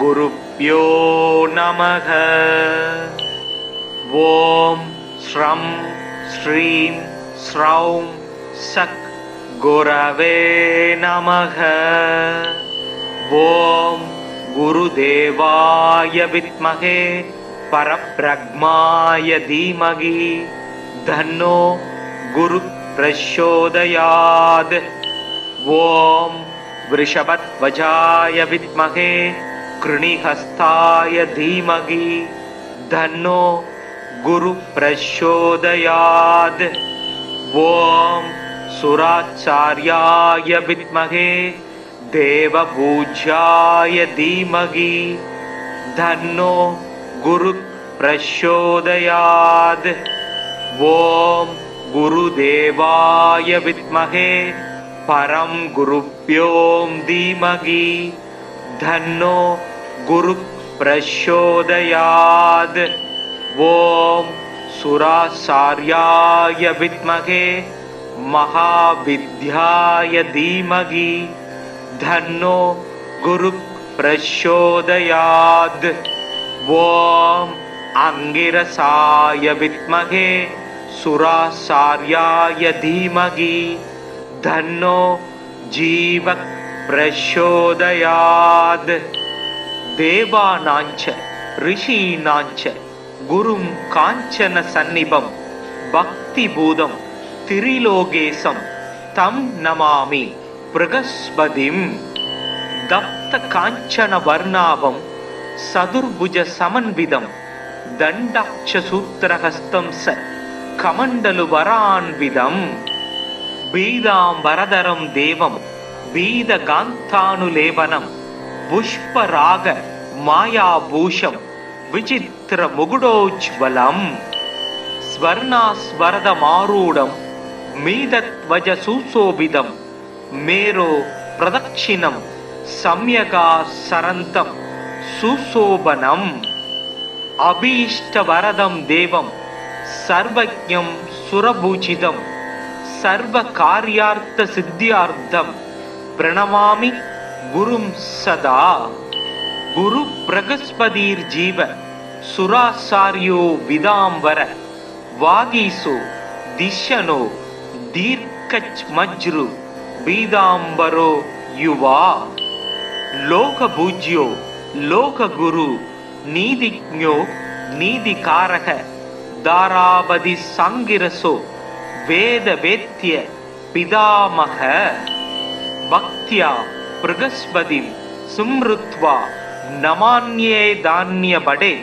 குருப்யோ நமக. ஓம் ஸ்ரம் ஸ்ரீம் ஸ்ரௌம் சக் குரவே நமக. ஓம் குருதேவாய வித்மகே பரப்ரக்மாய தீமகி தன்னோ குரு பிரச்சோதயாத். ஓம் விருஷபத்வஜாய வித்மகே கிருணிஹஸ்தாய தீமகி தன்னோ குரு பிரச்சோதயாத். ஓம் சுராச்சார்யாய வித்மகே தேவபூஜ்யாய தீமகி தன்னோ குரு பிரச்சோதயாத். ஓம் குருதேவாய வித்மகே பரம் குருப்யோ தீமகி தன்னோ குரு பிரச்சோதயாத். ஓம் சுராச்சார்யாய வித்மகே महाविद्याय धीमहि धन्नो गुरुः प्रचोदयात्। ॐ अंगिरसाय विद्महे सुरासार्याय धीमहि धन्नो जीवः प्रचोदयात्। देवानांच ऋषीणांच गुरुं कांचन सन्निभं भक्तिभूतं त्रिलोकेशं तं नमामि बृहस्पतिं। दप्त कांचन वर्णाभं सदुर्भुज समन्वितं दण्डाक्ष सूत्रहस्तं स कमण्डलु वरान्वितं। बीदाम्बरधरं देवं बीदकान्तानुलेपनं पुष्पराग मायाभूषं विचित्र मुकुटोज्ज्वलम्। स्वर्णास्वरदमारूढं मीदध्वज सुशोभितं मेरो प्रदक्षिणं सम्यगासरन्तं सुशोभनम्। अभीष्टवरदं देवं सर्वज्ञं सुरपूजितं सर्वकार्यार्थसिद्ध्यार्थं प्रणमामि गुरुं सदा। गुरु बृहस्पतिर्जीव सुरासार्यो विदाम्बर वागीसो दिशनो दीर्घमज्रु बीदाम्बरो युवा। लोकपूज्यो लोकगुरु नीतिज्ञो नीतिकारक दारावधि सांगिरसो वेदवेद्य पितामह। भक्त्या बृहस्पतिं स्मृत्वा नमान्ये धान्य बडे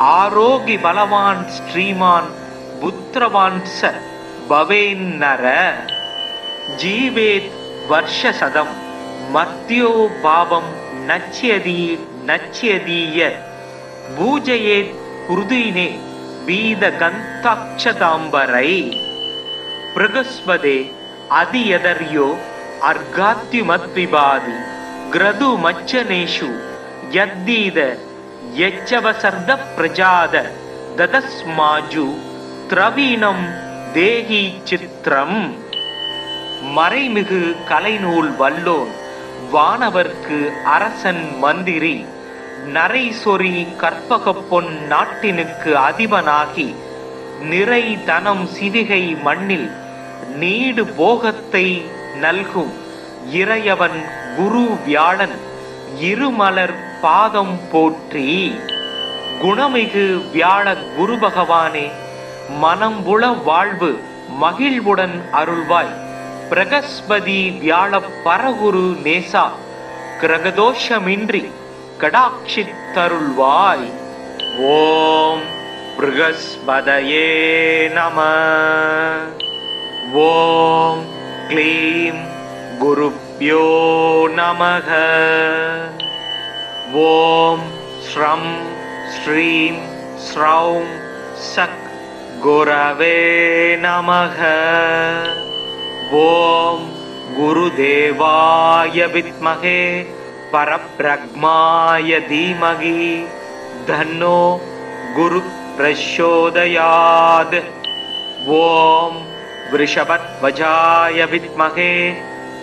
आरोग्य बलवान श्रीमान पुत्रवान स भवेन्नर। जीवेत् वर्षशतं मर्त्यो भावं नच्यदीय पूजयेत् हृदीने बीदगन्ताक्षताम्बरै। बृहस्पते अधियदर्यो अर्घात्युमद्विबादि ग्रदुमज्जनेषु यद्दीद यच्चवसर्द प्रजाद ददस्माजु திரவீணம் தேகி சித்திரம். மறைமிகு கலைநூல் வல்லோன் வானவர்க்கு அரசன் மந்திரி நரைசொரி கற்பக பொன் நாட்டினுக்கு அதிபனாகி நிறை தனம் சிவிகை மண்ணில் நீடு போகத்தை நல்கும் இறையவன் குரு வியாழன் இருமலர் பாதம் போற்றி. குணமிகு வியாழ குரு பகவானே, மனம்புல வாழ்வு மகிழ்வுடன் அருள்வாய். பிரகஸ்பதி வியாழ பரகுரு நேசா கிரகதோஷமின்றி கடாட்சித்தருள்வாய். ஓம் ப்ருகஸ்பதயே நம. ஓம் க்ளீம் குருப்யோ நமக. ஓம் ஸ்ரம் ஸ்ரீம் ஸ்ரௌம் சக் குரவே நமக. ஓம் குருதேவாய வித்மஹே பரப்ரக்மாய தீமகி தன்னோ குரு பிரச்சோதயாத். ஓம் விருஷபத்வஜாய வித்மஹே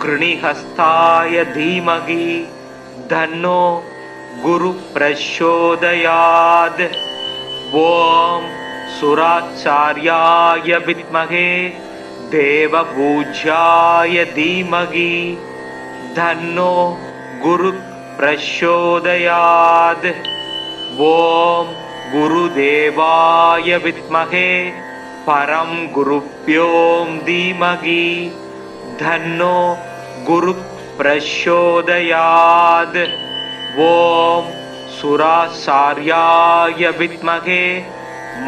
கிருணிஹஸ்தாய தீமகி தன்னோ குரு பிரச்சோதயாத். ஓம் சுராச்சார்யாய வித்மஹே தேவபூஜ்யாய தீமகி தன்னோ குரு பிரச்சோதயாத். ஓம் குருதேவாய வித்மஹே பரம் குருப்யோம் தீமகி தன்னோ குரு பிரச்சோதயாத். ஓம் சுராசார்யாய வித்மஹே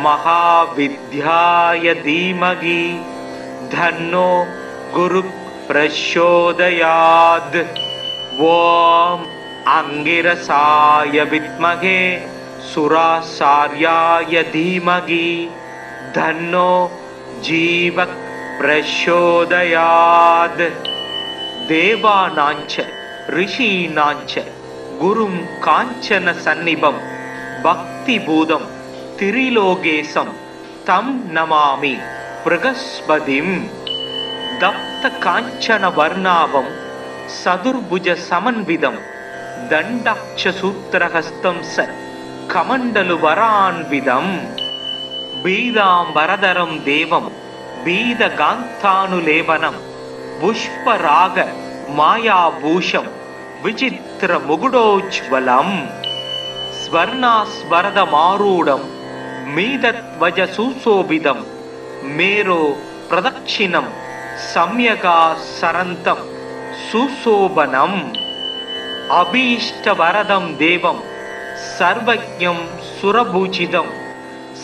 महाविद्याय धीमहि धन्नो गुरु प्रचोदयात्. ओम अंगिरसाय विद्महे सुरासार्याय धीमहि धन्नो जीव प्रचोदयात्. देवानांच ऋषीणांच गुरुं कांचन सन्निभं भक्तिभूतं त्रिलोकेशं तं नमामि बृहस्पतिं. தப்த காஞ்சன வர்ணாபம் சதுர்புஜ சமன்விதம் தண்டாட்ச சூத்திரஹஸ்தம் ச கமண்டலு வரான்விதம் பீதாம்பரதரம் தேவம் பீத காந்தானுலேபனம் புஷ்பராக மாயாபூஷம் விசித்திர முகுடோஜ்வலம் ஸ்வர்ணாஸ்வரத மாரூடம் மீதத்வஜ சுசோபிதம் மேரோ பிரதக்ஷிணம் சம்யகா சரந்தம் சுசோபனம் அபீஷ்டவரதம் தேவம் சர்வஜ்ஞம் சுரபூஜிதம்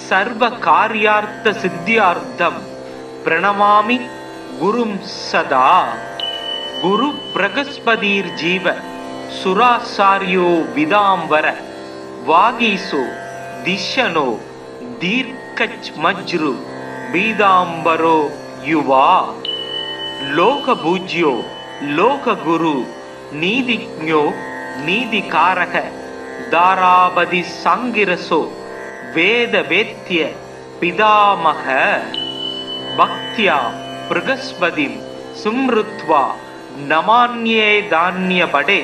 சர்வ காரியார்த்த சித்தியார்த்தம் பிரணமாமி குரும் சதா குரு பிரகஸ்பதிர் ஜீவ சுராசாரியோ விதாம்பர வாகீசோ திஷனோ தீர்க்கச் மஜ்ரு பீதாம்பரோ யுவா லோகபூஜ்யோ லோககுரு நீதிஜ்ஞோ நீதிகாரக தாராபதி சங்கிரசோ வேத வேத்ய பிதாமக பக்தியா பிரகஸ்பதிம் சும்ருத்வா நமான்யே தான்ய படே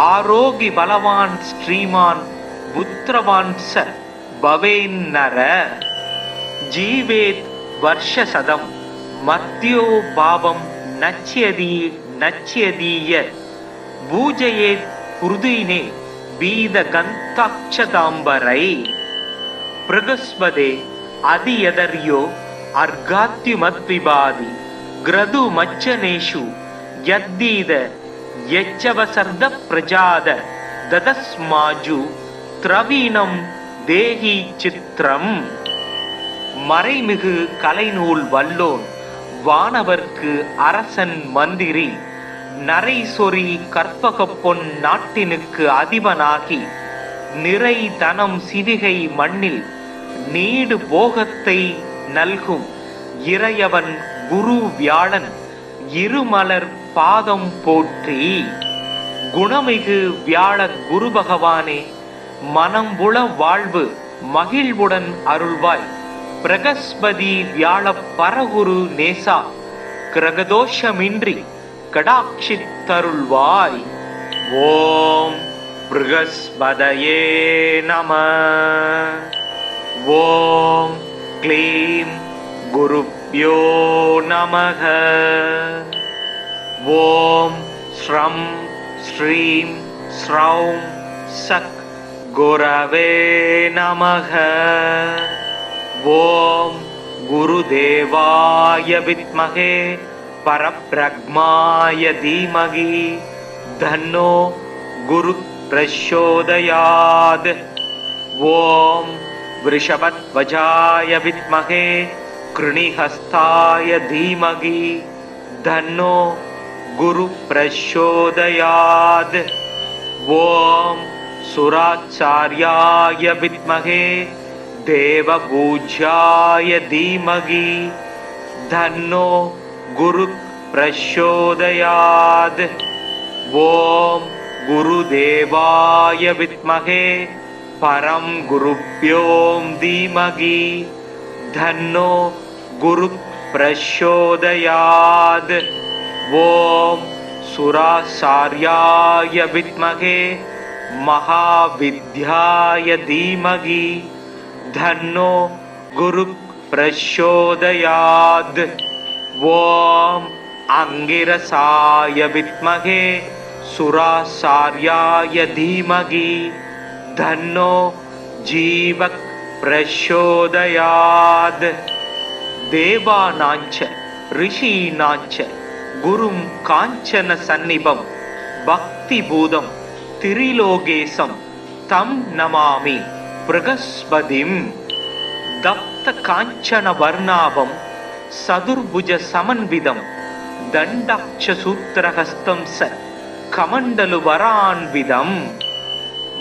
ஆரோகி பலவான் ஸ்ரீமான் புத்திரவான் ச பவேன்னர ஜீவேத் வர்ஷசதம் மத்யோ பாவம் நச்யதி நச்யதீய பூஜயேத் புருதினே பீத கந்தாட்சதாம்பரை பிரகஸ்பதே அதியதர்யோ அர்காத்யுமத்விபாதி கிரது மச்சனேஷு யத்தீத யச்சவசர்த பிரஜாத ததஸ்மாஜு திரவீணம் தேஹி சித்திரம் மறைமிகு கலைநூல் வல்லோன் வானவர்க்கு அரசன் மந்திரி நரைசொரி கற்பக பொன் நாட்டினுக்கு அதிபனாகி நிறை தனம் சிவிகை மண்ணில் நீடு போகத்தை நல்கும் இறையவன் குரு வியாழன் இருமலர் பாதம் போற்றி குணமிகு வியாழ குரு பகவானே மனம்புல வாழ்வு மகிழ்வுடன் அருள்வாய் பிரகஸ்பதி வியாழ பரகுரு நேசா கிரகதோஷமின்றி கடாட்சித்தருள்வாய். ஓம் ப்ருகஸ்பதயே நம. ஓம் க்ளீம் குருப்யோ நமக. ஓம் ஸ்ரம் ஸ்ரீம் ஸ்ரௌம் சக் குரவே நமக. ஓம் குருதேவாய வித்மகே பரப்ரக்மாய தீமகி தன்னோ குரு பிரச்சோதயாத். ஓம் விருஷபத்வஜாய வித்மகே கிருணிஹஸ்தாய தீமகி தன்னோ குரு பிரச்சோதயாத். ஓம் சுராச்சார்யாய வித்மகே தேவபூஜ்யாய தீமகி தன்னோ குரு பிரச்சோதயாத். ஓம் குருதேவாய வித்மகே பரம் குருப்யோம் தீமகி தன்னோ குரு பிரச்சோதயாத். ஓம் சுராசார்யாய வித்மகே மகாவித்யாய தீமகி தன்னோ குரு பிரச்சோதயாத். ஓம் அங்கிரசாய வித்மகே சுராசார்யாய தீமகி தன்னோ ஜீவ பிரச்சோதயாத். தேவானாஞ்ச ரிஷீனாஞ்ச குரும் காஞ்சன சந்நிபம் பக்தி பூதம் திரிலோகேசம் தம் நமாமி ப்ருகஸ்பதிம். தப்த காஞ்சன வர்ணாபம் சதுர்புஜ சமன்விதம் தண்டாட்ச சூத்திரஹஸ்தம் ச கமண்டலு வரான்விதம்.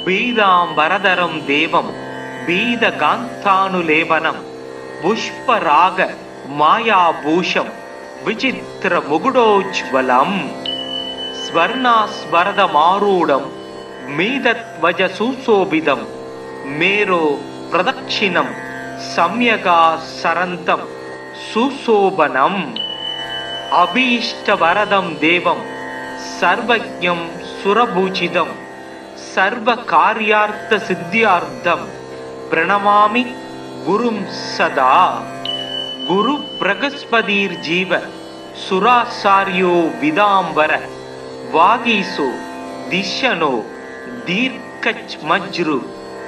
பீதாம்பரதரம் தேவம் பீத காந்தானுலேபனம் புஷ்பராக மாயாபூஷம் விசித்திர முகுடோஜ்வலம். ஸ்வர்ணாஸ்வரத மாரூடம் மீதத்வஜ சுசோபிதம் மேரோ பிரதக்ஷிணம் சம்யகா சரந்தம் சுசோபனம். अभीष्टवरदं देवं सर्वज्ञं सुरपूजितं सर्वकार्यार्थसिद्ध्यार्थं प्रणमामि गुरुं सदा। गुरु बृहस्पतिर्जीव सुराचार्यो विदाम्बर वागीसो दिशनो दीर्घमज्रु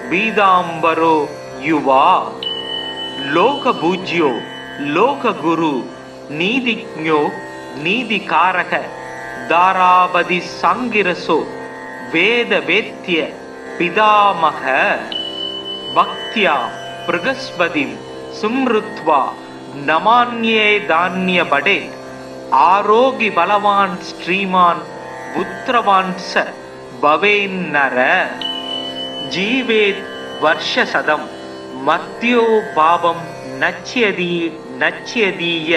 बीदाम्बरो युवा। लोकपूज्यो लोकगुरु नीतिज्ञो नीतिकारक दारापति सांगिरसो वेदवेत्य पितामह। भक्त्या बृहस्पतिं स्मृत्वा नमान्ये धान्यपडे आरोग्य बलवान् श्रीमान् पुत्रवान् स भवेन्नर। जीवेत् वर्षशतं मध्यो भावं नच्यदीय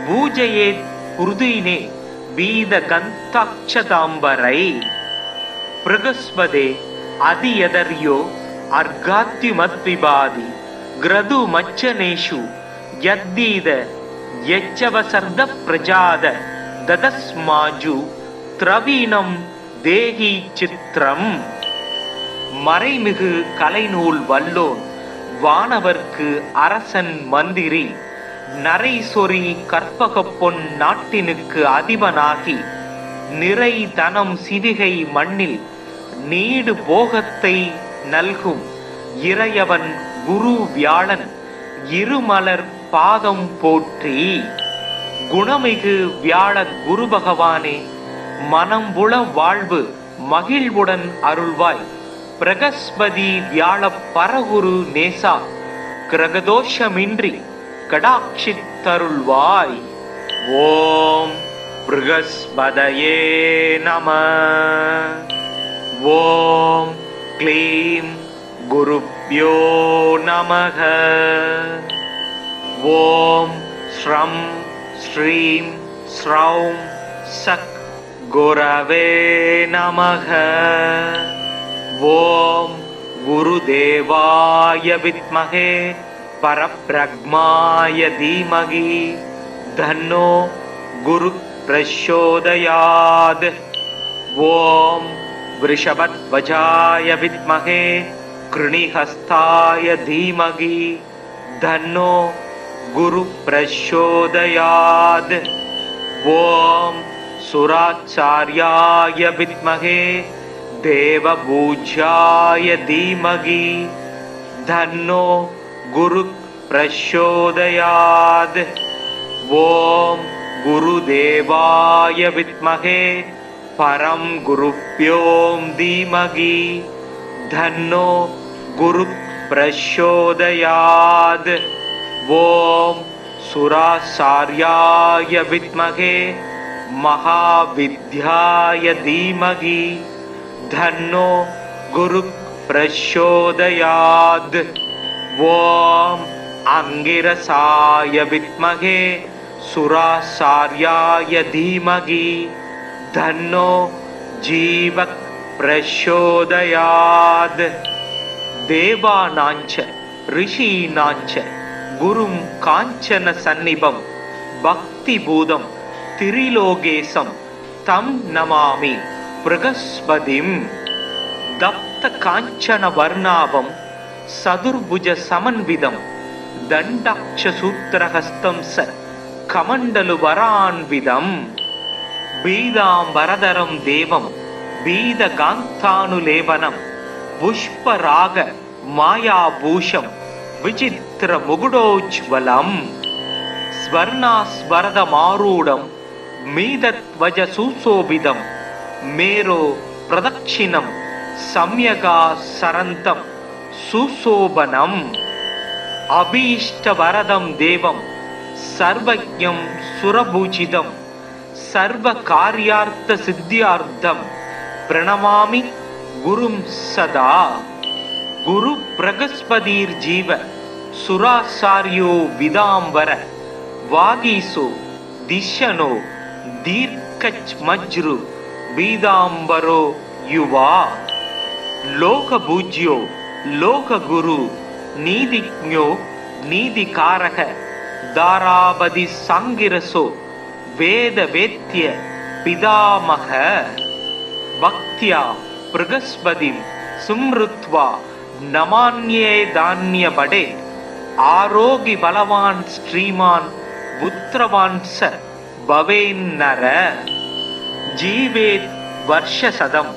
पूजयेत् हृदयिने बीदगन्ताक्षताम्बरै। बृहस्पते अधियदर्यो अर्घात्युमद्विबादि ग्रदुमच्चनेषु यद्दीद यच्चवसर्द प्रजाद ददस्माजु த்ரவீனம் தேகி சித்திரம். மறைமிகு கலைநூல் வல்லோன் வானவர்க்கு அரசன் மந்திரி நரைசொரி கற்பக பொன் நாட்டினுக்கு அதிபனாகி நிறை தனம் சிவிகை மண்ணில் நீடு போகத்தை நல்கும் இறையவன் குரு வியாழன் இருமலர் பாதம் போற்றி. குணமிகு வியாழ குரு பகவானே, மனம்புல வாழ்வு மகிழ்வுடன் அருள்வாய். பிரகஸ்பதி வியாழ பரகுரு நேசா கிரகதோஷமின்றி கடாட்சித்தருள்வாய். ஓம் ப்ருகஸ்பதயே நம. ஓம் க்ளீம் குருப்யோ நமக. ஓம் ஸ்ரம் ஸ்ரீம் ஸ்ரௌம் சக் குரவே நமக. ஓம் குருதேவாய வித்மகே பரப்ரக்மாய தீமகி தன்னோ குரு பிரச்சோதயாத். ஓம் விருஷபத்வஜாய வித்மகே கிருணிஹஸ்தாய தீமகி தன்னோ குரு பிரச்சோதயாத். ஓம் சுராச்சார்யாய வித்மகே தேவபூஜ்யாய தீமகி தன்னோ குரு பிரச்சோதயாத். ஓம் குருதேவாய வித்மகே பரம் குருப்யோம் தீமகி தன்னோ குரு பிரச்சோதயாத். ஓம் சுராச்சார்யாய வித்மகே महाविद्याय धीमहि धन्नो गुरु प्रचोदयात्. ओम अंगिरसाय विद्महे सुराचार्याय धीमहि धन्नो जीव प्रचोदयात्. देवानांच ऋषीणांच गुरुं कांचन सन्निभं भक्ति भूतं திரிலோகேசம் தம் நமாமி ப்ருகஸ்பதிம். தப்த காஞ்சன வர்ணாபம் சதுர்புஜ சமன்விதம் தண்டாட்ச சூத்திரஹஸ்தம் ச கமண்டலு வரான்விதம். பீதாம்பரதரம் தேவம் பீதகாந்தானுலேபனம் புஷ்பராக மாயாபூஷம் விசித்திர முகுடோஜ்வலம். ஸ்வர்ணாஸ்வரதமாரூடம் மீதத்வஜ சுசோபிதம் மேரோ பிரதட்சிணம் சம்யகா சரந்தம் சுசோபனம். அபீஷ்டவரதம் தேவம் சர்வஜ்ஞம் சுரபூஜிதம் சர்வ கார்யார்த்த சித்தியார்த்தம் பிரணமாமி குரும் சதா. குரு பிரகஸ்பதிர்ஜீவ சுராச்சார்யோ விதாம்பர வாகீசோ திஷனோ दीर्घमज्रु बीदाम्बरो युवा. लोकपूज्यो लोकगुरु नीतिज्ञो नीतिकारक दारापति सांगिरसो வேத வேத்ய பிதாமக பக்தியா பிரகஸ்பதிம் சும்ருத்வா நமான்யே தான்ய படே ஆரோகி பலவான் ஸ்ரீமான் புத்திரவான் ச பவேன்னர ஜீவேத் வர்ஷசதம்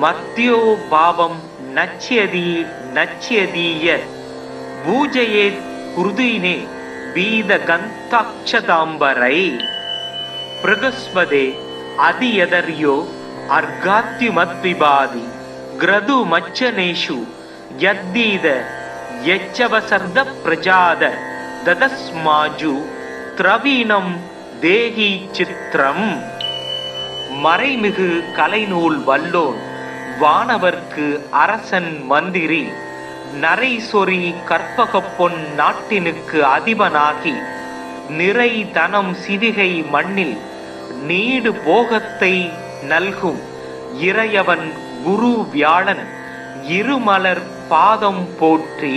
மத்யோ பாவம் நச்யதீய பூஜயேத் ஹுருதினே வீத கந்தாட்சதாம்பரை பிரகஸ்பதே அதியதர்யோ அர்காத்யுமத்விபாதி கிரது மச்சனேஷு யத்தீத யச்சவசர்த பிரஜாத ததஸ்மாஜு திரவீணம் தேஹி சித்திரம் மறைமிகு கலைநூல் வல்லோன் வானவர்க்கு அரசன் மந்திரி நரைசொரி கற்பக பொன் நாட்டினுக்கு அதிபனாகி நிறை தனம் சிவிகை மண்ணில் நீடு போகத்தை நல்கும் இறையவன் குரு வியாழன் இருமலர் பாதம் போற்றி.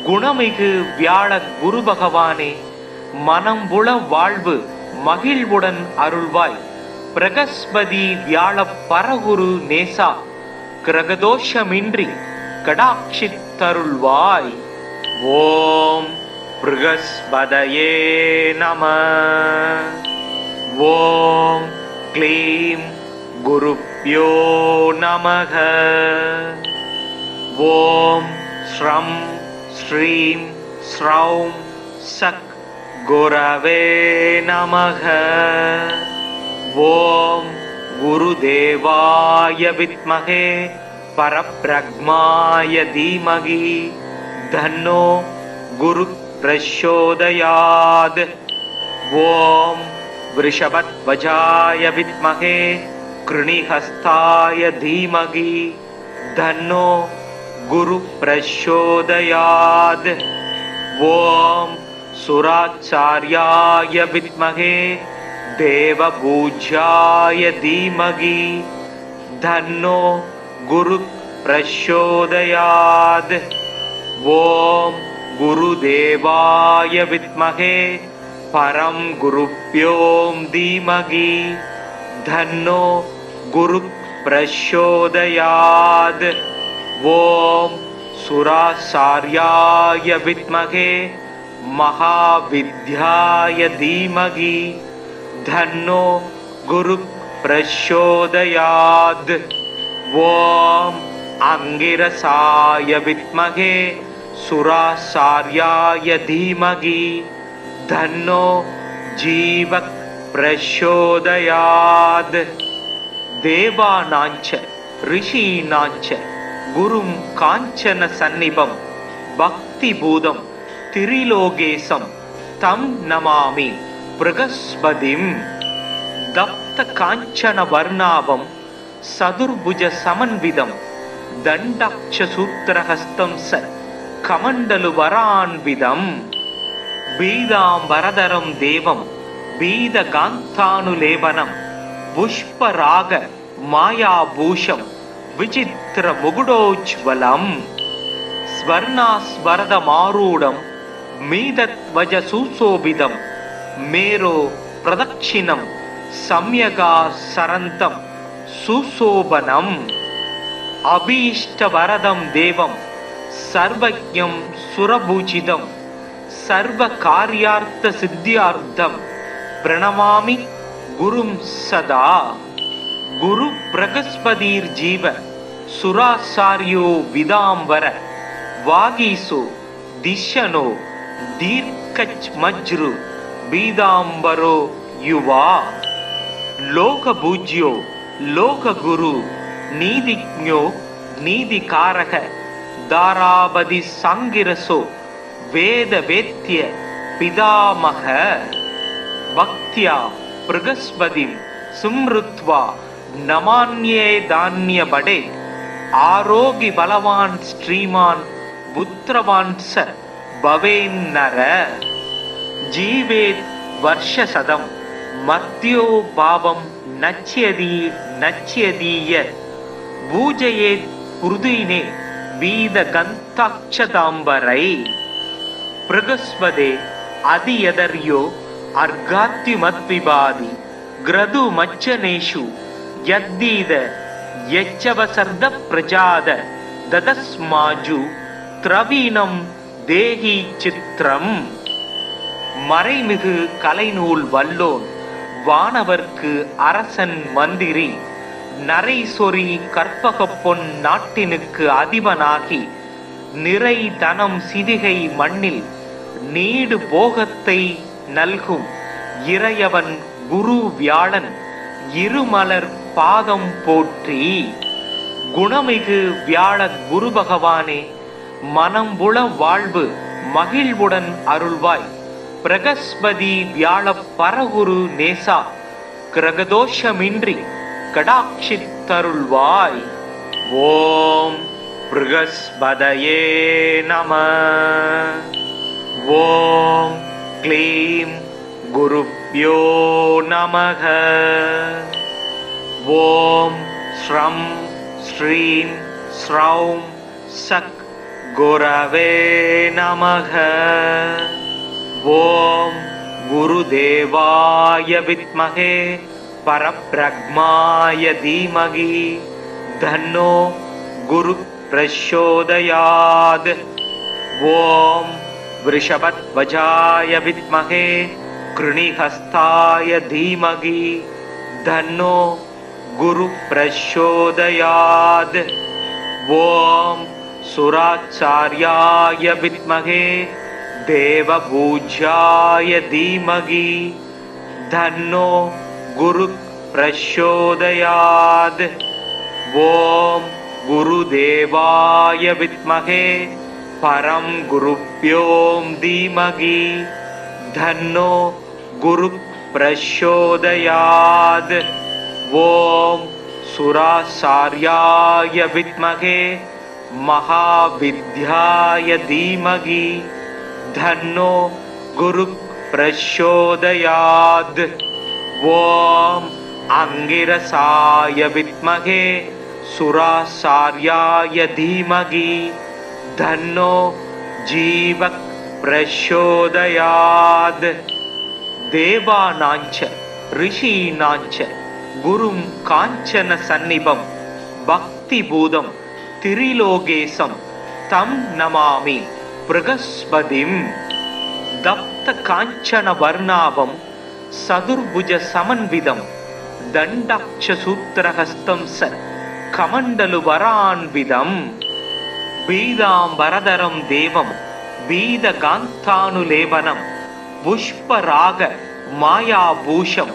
குணமிகு வியாழ குரு பகவானே, மனம்புல வாழ்வு மகிழ்வுடன் அருள்வாய். பிரகஸ்பதி வியாழ பரகுரு நேசா, கிரகதோஷமின்றி கடாட்சித்தருள்வாய். ஓம் ப்ருகஸ்பதயே நம. ஓம் க்ளீம் குருப்யோ நமக. ஓம் ஸ்ரம் ஸ்ரீம் ஸ்ரௌம் சக் குரவே நமக. ஓம் குருதேவாய வித்மகே பரப்ரக்மாய தீமகி தன்னோ குரு பிரச்சோதயாத். ஓம் விருஷபத்வஜாய வித்மகே கிருணிஹஸ்தாய தீமகி தன்னோ குரு பிரச்சோதயாத். ஓம் சுராச்சார்யாய வித்மகே தேவபூஜ்யாய தீமகி தன்னோ குரு பிரச்சோதயாத். ஓம் குருதேவாய வித்மகே பரம் குருப்யோம் தீமகி தன்னோ குரு பிரச்சோதயாத். ஓம் சுராச்சார்யாய வித்மகே மகாவித்யாய தீமகி தன்னோ குரு பிரச்சோதயாத். ஓம் அங்கிரசாய வித்மகே சுராச்சார்யாய தீமகி தன்னோ ஜீவக் பிரச்சோதயாத். தேவானாஞ்ச ரிஷீனாஞ்ச குரும் காஞ்சன சந்நிபம் பக்தி பூதம் திரிலோகேசம் தம் நமாமி பிரகஸ்பதிம். தப்த காஞ்சன வர்ணாபம் சதுர்புஜ சமன்விதம் தண்டாட்ச சூத்திரஹஸ்தம் ச கமண்டலு வரான்விதம். பீதாம்பரதரம் தேவம் பீதகாந்தானுலேபனம் புஷ்பராக மாயாபூஷம் விசித்திர முகுடோஜ்வலம். ஸ்வர்ணாஸ்வரத மாரூடம் மீதத்வஜ சுசோபிதம் மேரோ பிரதட்சிணம் சம்யகா சரந்தம் சுசோபனம். அபீஷ்டவரதம் தேவம் சர்வஜ்ஞம் சுரபூஜிதம் சர்வ காரியார்த்த சித்தியார்த்தம் பிரணமாமி குரும் சதா. குரு பிரகஸ்பதிர் ஜீவ சுராசாரியோ விதாம்பர வாகீசோ திஷனோ தீர்க்கச் மஜ்ரு பீதாம்பரோ யுவா. லோகபூஜ்யோ லோககுரு நீதிஜ்ஞோ நீதிகாரக தாராபதி சங்கிரசோ வேத வேத்ய பிதாமக. பக்தியா பிரகஸ்பதிம் சும்ருத்வா நமான்யே தான்ய படே ஆரோகி பலவான் ஸ்ரீமான் புத்திரவான் ச பவேன்னர. ஜீவேத் வர்ஷசதம் மத்யோ பாவம் நச்யதீய பூஜயேத் ஹுருதினே வீத கந்தாட்சதாம்பரை. பிரகஸ்பதே அதியதர்யோ अर्गात्युमद्विबादि ग्रदु मच्चनेषु यद्दीद यच्चवसर्द प्रजाद ददस्माजु திரவீனம் தேஹி சித்திரம். மறைமிகு கலைநூல் வல்லோன் வானவர்க்கு அரசன் மந்திரி நரை சொறி கற்பக பொன் நாட்டினுக்கு அதிபனாகி நிறை தனம் சிவிகை மண்ணில் நீடு போகத்தை நல்கும் இறையவன் குரு வியாழன் இருமலர் பாதம் போற்றி. குணமிகு வியாழ குரு பகவானே, மனம்புல வாழ்வு மகிழ்வுடன் அருள்வாய். பிரகஸ்பதி வியாழ பரகுரு நேசா கிரகதோஷமின்றி கடாட்சித்தருள்வாய். ஓம் ப்ருகஸ்பதயே நம. ஓம் க்ளீம் குருப்யோ நமக. ஓம் ஸ்ரம் ஸ்ரீம் ஸ்ரௌம் சக் குரவே நமக. ஓம் குருதேவாய வித்மகே பரப்ரக்மாய தீமகி தன்னோ குரு பிரச்சோதயாத். ஓம் விருஷபத்வஜாய வித்மகே கிருணிஹஸ்தாய தீமகி தன்னோ குரு பிரச்சோதயாத். ஓம் சுராச்சார்யாய வித்மகே தேவபூஜ்யாய தீமகி தன்னோ குரு பிரச்சோதயாத். ஓம் குருதேவாய வித்மகே பரம் குருப்யோம் தீமகி தன்னோ குரு பிரச்சோதயாத். ஓம் சுராச்சார்யாய வித்மகே மகாவித்யாய தீமகி தன்னோ குரு பிரச்சோதயாத். ஓம் அங்கிரசாய வித்மகே சுராச்சார்யாய தீமகி தன்னோ ஜீவக் பிரச்சோதயாத். தேவானாஞ்ச ரிஷீனாஞ்ச குரும் காஞ்சன சந்நிபம் பக்தி பூதம் திரிலோகேசம் தம் நமாமி ப்ருகஸ்பதிம். தப்த காஞ்சன வர்ணாபம் சதுர்புஜ சமன்விதம் தண்டாட்ச சூத்திரஹஸ்தம் ச கமண்டலு வரான்விதம். பீதாம்பரதரம் தேவம் பீதகாந்தானுலேபனம் புஷ்பராக மாயாபூஷம்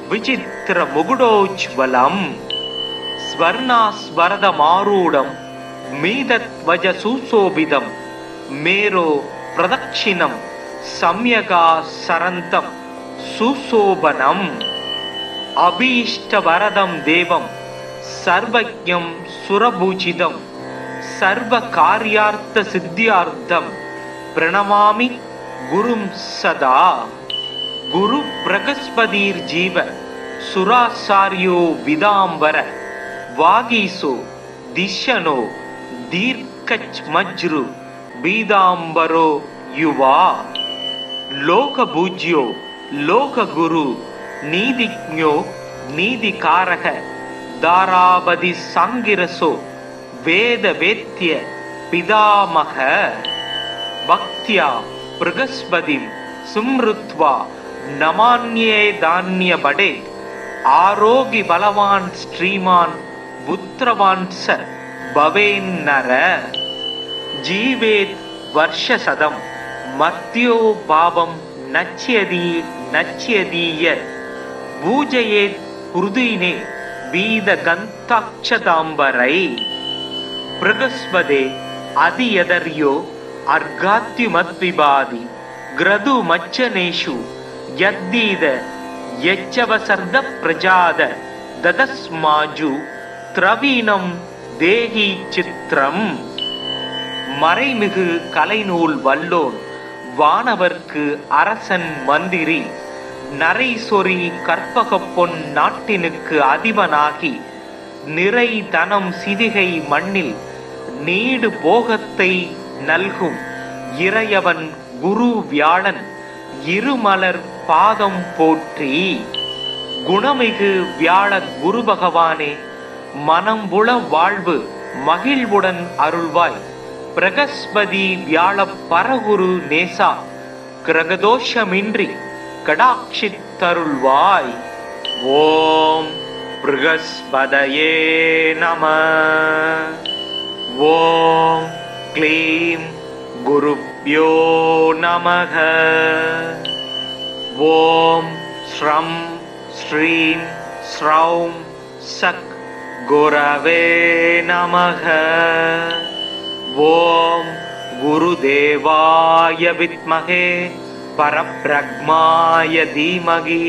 விசித்திர முகுடோஜ்வலம். ஸ்வர்ணாஸ்வரதமாரூடம் மீதத்வஜ சுசோபிதம் மேரோ பிரதக்ஷிணம் சம்யகா சரந்தம் சுசோபனம். அபீஷ்டவரதம் தேவம் சர்வஜ்ஞம் சுரபூஜிதம் சர்வ காரியார்த்த சித்தியார்த்தம் பிரணமாமி குரும் சதா. குரு பிரகஸ்பதிர் ஜீவ சுராசாரியோ விதாம்பர வாகீசோ திஷனோ தீர்க்கச் மஜ்ரு பீதாம்பரோ யுவா. லோக பூஜ்யோ லோக குரு நீதிஜ்ஞோ நீதிகாரக தாராபதி சாங்கிரசோ வேத வேத்ய பிதாமக. பக்தியா ப்ருகஸ்பதிம் சும்ருத்வா நமான்யே தான்ய படே ஆரோகி பலவான் ஸ்ரீமான் புத்திரவான் ச பவேன்னர. ஜீவேத் வர்ஷசதம் மத்யோ பாவம் நச்யதி நச்யதீய பூஜயேத் ஹுருதினே வீத கந்தாட்சதாம்பரை. ப்ருகஸ்பதே அதியதர்யோ அர்காத்யுமத்விபாதி கிரது மச்சனேஷு யத்தீத யச்சவசர்த பிரஜாத ததஸ்மாஜு திரவீனம் தேஹி சித்திரம். மறைமிகு கலைநூல் வல்லோன் வானவர்க்கு அரசன் மந்திரி நரை சொறி கற்பக பொன் நாட்டினுக்கு அதிபனாகி நிறை தனம் சிவிகை மண்ணில் நீடு போகத்தை நல்கும் இறையவன் குரு வியாழன் இருமலர் பாதம் போற்றி. குணமிகு வியாழ குரு பகவானே, மனம்புல வாழ்வு மகிழ்வுடன் அருள்வாய். பிரகஸ்பதி வியாழ பரகுரு நேசா, கிரகதோஷமின்றி கடாட்சித்தருள்வாய். ஓம் ப்ருகஸ்பதயே நம. ஓம் க்ளீம் குருப்யோ நமக. ஓம் ஸ்ரம் ஸ்ரீம் ஸ்ரௌம் சக் குரவே நமக. ஓம் குருதேவாய வித்மகே பரப்ரக்மாய தீமகி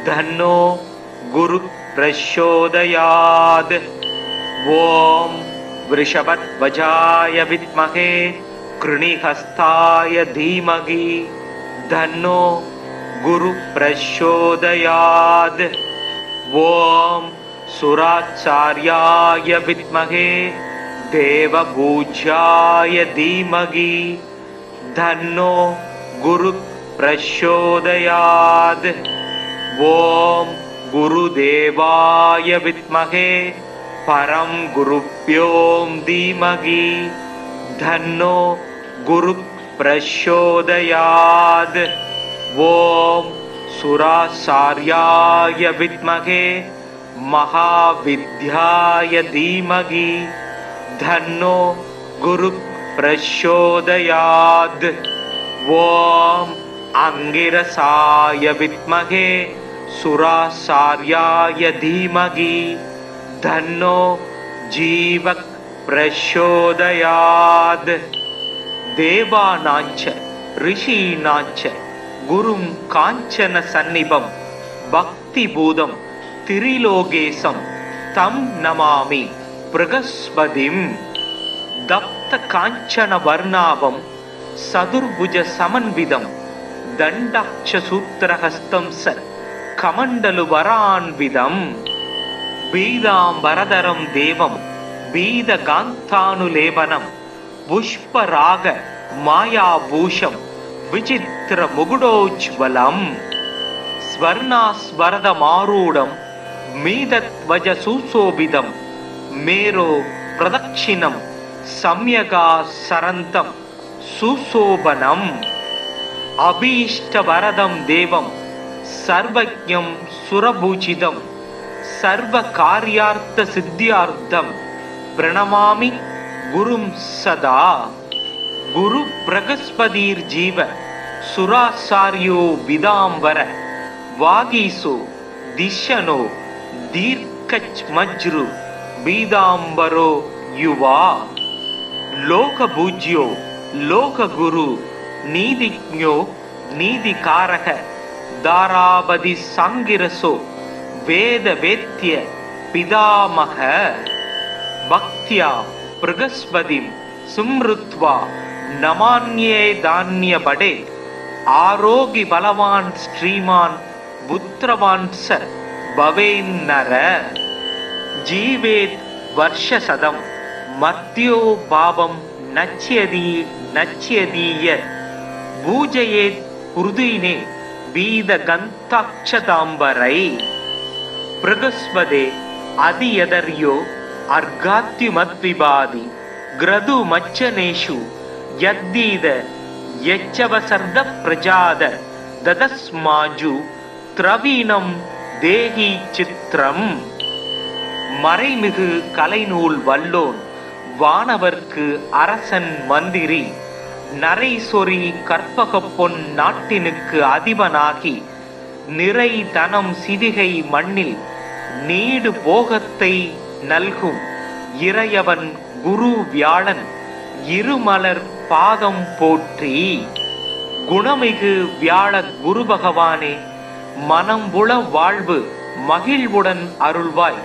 தன்னோ குரு பிரச்சோதயாத். ஓம் விருஷபத்வஜாய வித்மகே கிருணிஹஸ்தாய தீமகி தன்னோ குரு பிரச்சோதயாத். ஓம் சுராச்சார்யாய வித்மகே தேவபூஜ்யாய தீமகி தன்னோ குரு பிரச்சோதயாத். ஓம் குருதேவாய வித்மகே பரம் குருப்யோம் தீமகி தன்னோ குரு பிரச்சோதயாத். ஓம் சுராச்சார்யாய வித்மகே மகாவித்யாய தீமகி தன்னோ குரு பிரச்சோதயாத். ஓம் அங்கிரசாய வித்மகே சுராசார்யாய தீமகி தன்னோ ஜீவக் பிரச்சோதயாத். தேவானாஞ்ச ரிஷீனாஞ்ச குரும் காஞ்சன சந்நிபம் பக்தி பூதம் திரிலோகேசம் தம் நமாமி ப்ருகஸ்பதிம். தப்த காஞ்சன வர்ணாபம் சதுர்புஜ சமன்விதம் தண்டாட்ச சூத்திரஹஸ்தம் ச கமண்டலு வரான்விதம். பீதாம்பரதரம் தேவம் பீதகாந்தானுலேபனம் புஷ்பராக மாயாபூஷம் விசித்திர முகுடோஜ்வலம். ஸ்வர்ணாஸ்வரதமாரூடம் மீதத்வஜ சுசோபிதம் மேரோ பிரதக்ஷிணம் சம்யகா சரந்தம் சுசோபனம். அபீஷ்டவரதம் தேவம் சர்வஜ்ஞம் சுரபூஜிதம் சர்வ காரியார்த்த சித்தியார்த்தம் பிரணமாமி குரும் சதா. குரு பிரகஸ்பதிர் ஜீவ சுராசாரியோ விதாம்பர வாகீசோ திஷனோ தீர்க்கச் மஜ்ரு பீதாம்பரோ யுவா. லோகபூஜ்யோ லோககுரு நீதிஜ்ஞோ நீதிகாரக தாராபதி சாங்கிரசோ வேத வேத்ய பிதாமக. பக்தியா ப்ருகஸ்பதிம் சும்ருத்வா நமான்யே தான்ய படே ஆரோகி பலவான் ஸ்ரீமான் புத்திரவான் ச பவேன்னர. ஜீவேத் வர்ஷசதம் மர்த்யோ பாவம் நச்யதி நச்யதீய பூஜயேத் ஹுருதினே பீத கந்தாட்சதாம்பரை. ப்ருகஸ்பதே அதியதர்யோ அர்காத்யுமத்விபாதி கிரது மச்சனேஷு யத்தீத யச்சவசர்த பிரஜாத ததஸ்மாஜு த்ரவீணம் தேஹி சித்திரம். மறைமிகு கலைநூல் வல்லோன் வானவர்க்கு அரசன் மந்திரி நரைசொரி கற்பக பொன் நாட்டினுக்கு அதிபனாகி நிறை தனம் சிவிகை மண்ணில் நீடு போகத்தை நல்கும் இறையவன் குரு வியாழன் இருமலர் பாதம் போற்றி. குணமிகு வியாழ குரு பகவானே, மனம்புல வாழ்வு மகிழ்வுடன் அருள்வாய்.